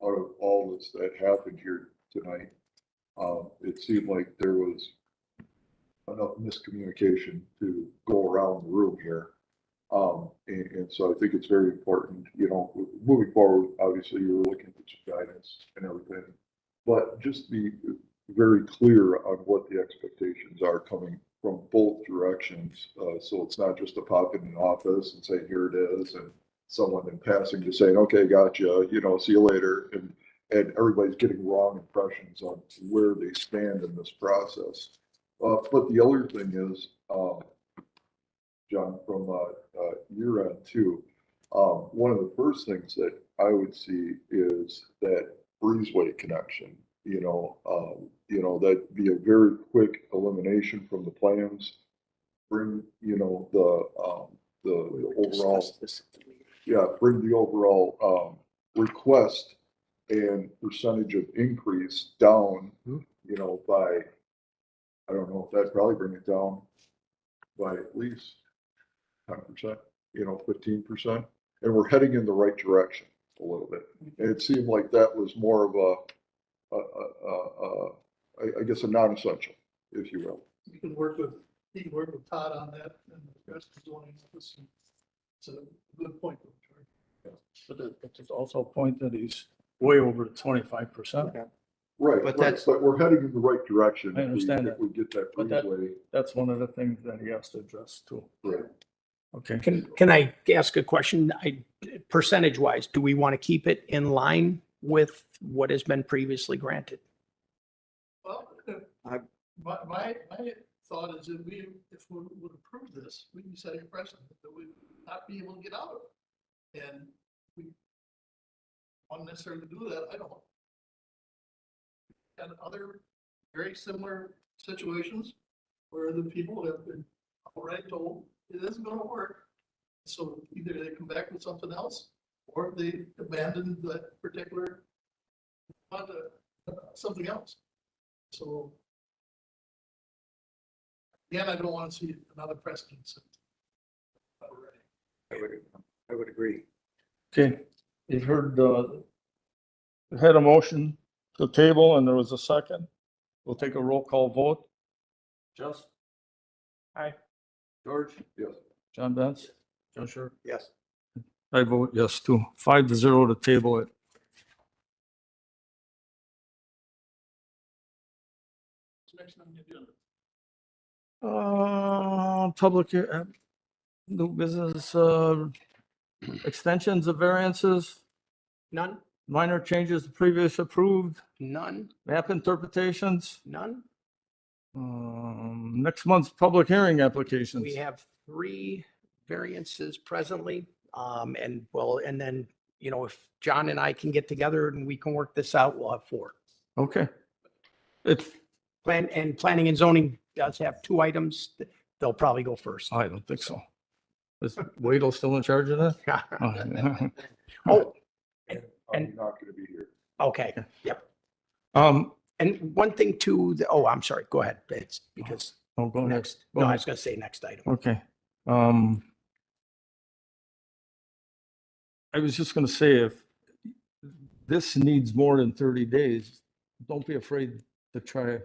of all this that happened here tonight, it seemed like there was enough miscommunication to go around the room here. And so I think it's very important, you know, moving forward, obviously you're looking for some guidance and everything. But just be very clear on what the expectations are coming from both directions. So it's not just a pop in an office and say, here it is, and someone in passing just saying, okay, gotcha, you know, see you later. And everybody's getting wrong impressions on where they stand in this process. But the other thing is, John, from your end too, one of the first things that I would see is that breezeway connection. That'd be a very quick elimination from the plans. Bring, the overall, bring the overall request and percentage of increase down, by, I don't know, that'd probably bring it down by at least 10%, 15%. And we're heading in the right direction a little bit. And it seemed like that was more of I guess a non-essential, if you will. He can work with Todd on that and the rest of the zoning office. It's a good point. But it's also a point that he's way over 25%. Right, But right, but we're heading in the right direction. I understand If we get that But that- breezeway. That's one of the things that he has to address too. Right. Okay. Can I ask a question? Percentage wise, do we want to keep it in line with what has been previously granted? Well, my thought is that if we would approve this, we'd be setting a precedent that we would not be able to get out of it. And we won't necessarily do that, I don't. And other very similar situations where the people have been already told it isn't gonna work. So either they come back with something else, or they abandon that particular something else. So again, I don't want to see another precedent set. Already. I would agree. Okay, you've heard, had a motion to table and there was a second. We'll take a roll call vote. Jess? Aye. George? Yes. John Benz? John Sure. Yes. I vote yes too. 5-0 to table it. What's next on the agenda? Public, new business, extensions of variances, None, minor changes to previous approved, none, map interpretations. none. Next month's public hearing applications. We have 3 variances presently. And then, if John and I can get together and we can work this out, we'll have 4. Okay. It's, Planning and zoning does have 2 items. They'll probably go first. I don't think so. Is Waddle still in charge of that? Oh, I'm not gonna be here. okay. Yep. Um, And one thing too, I'm sorry, go ahead. It's because oh, go ahead. next, Go no, I ahead. was going to say next item. Okay. I was just gonna say, if this needs more than 30 days, don't be afraid to try to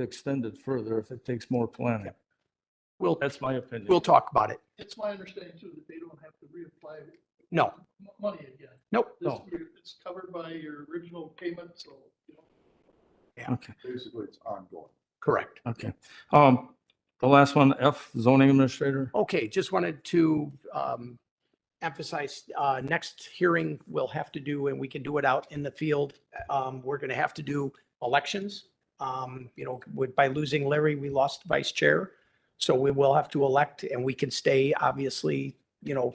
extend it further if it takes more planning. We'll, That's my opinion. we'll talk about it. It's my understanding too, that they don't have to reapply No, money again. nope. No. It's covered by your original payment, so, you know. Okay, Basically, it's ongoing. Correct. okay. The last one, F, zoning administrator. Okay, just wanted to emphasize, next hearing we'll have to do, and we can do it out in the field. We're going to have to do elections. You know, by losing Larry, we lost vice chair. So we will have to elect, and we can stay, obviously, you know,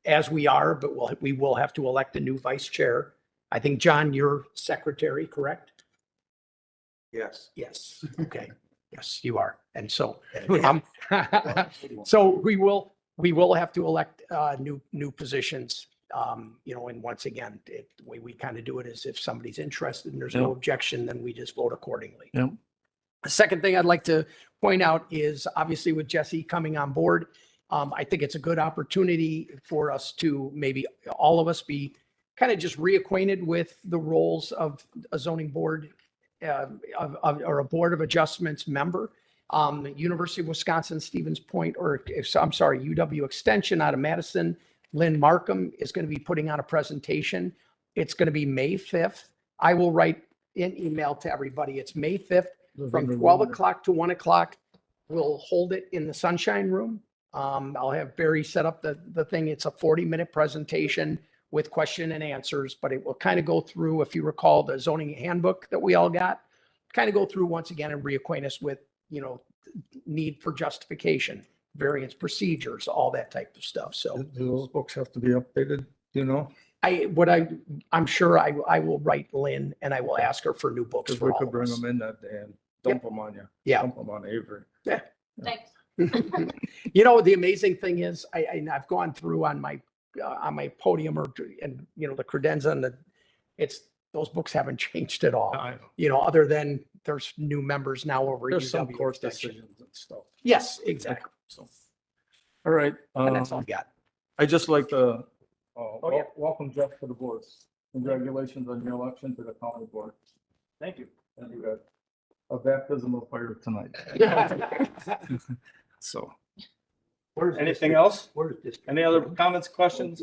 as we are, but we will have to elect a new vice chair. I think, John, you're secretary, correct? Yes. Yes. Okay. Yes, you are. And so, so we will have to elect new positions. You know, and once again, the way we kind of do it is if somebody's interested and there's no Yep. objection, then we just vote accordingly. Yep. The second thing I'd like to point out is obviously with Jesse coming on board, I think it's a good opportunity for us to maybe all of us be kind of just reacquainted with the roles of a zoning board or a board of adjustments member. University of Wisconsin Stevens Point, or I'm sorry, UW Extension out of Madison, Lynn Markham is going to be putting on a presentation. It's going to be May 5th. I will write an email to everybody. It's May 5th from 12 o'clock to 1 o'clock. We'll hold it in the Sunshine Room. I'll have Barry set up the thing. It's a 40-minute presentation with question and answers, but it will kind of go through, if you recall, the zoning handbook that we all got, kind of go through once again and reacquaint us with, you know, need for justification, variance procedures, all that type of stuff. So Do those books have to be updated, you know? I'm sure I will write Lynn and I will ask her for new books Because for we all could of bring us. them in that day and dump them on you. Yeah. Dump them on Avery. Thanks. You know, the amazing thing is I've gone through on my podium and, you know, the credenza and those books haven't changed at all. I know. You know, other than there's new members now over. There's some UW court Extension. decisions and stuff. Yes, exactly. So, all right. And that's all I got. I just like to yeah. welcome Jeff to the board. Congratulations on your election to the county board. Thank you. And you got a baptism of fire tonight. So, anything else? Where's this? Any other comments, questions?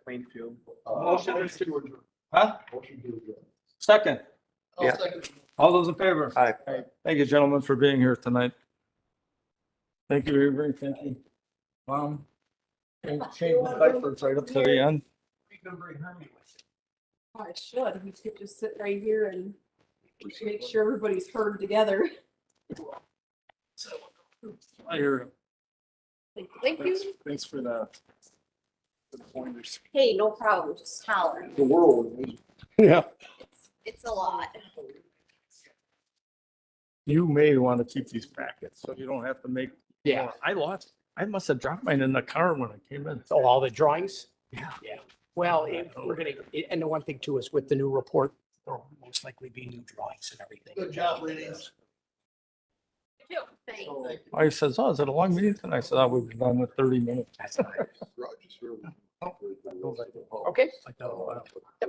Plainfield. Motion to- Huh? Motion to adjourn. Second. I'll Yeah. second. All those in favor? Aye. Thank you, gentlemen, for being here tonight. Thank you, Avery. Thank you. Mom. Change the diapers right up to the end. I should. We could just sit right here and make sure everybody's heard together. I hear you. Thank you. Thanks for the pointers. Hey, no problem. Just holler. The world. Yeah. It's a lot. You may want to keep these packets so you don't have to make. Yeah. more. I must have dropped mine in the car when I came in. So all the drawings? Yeah. Yeah. Well, and the one thing too is with the new report, there'll most likely be new drawings and everything. Good job, ladies. Thanks. I says, oh, is it a long meeting? And I said, oh, we've been done with 30 minutes. That's all right. Roger's here. Okay. Like, oh, wow.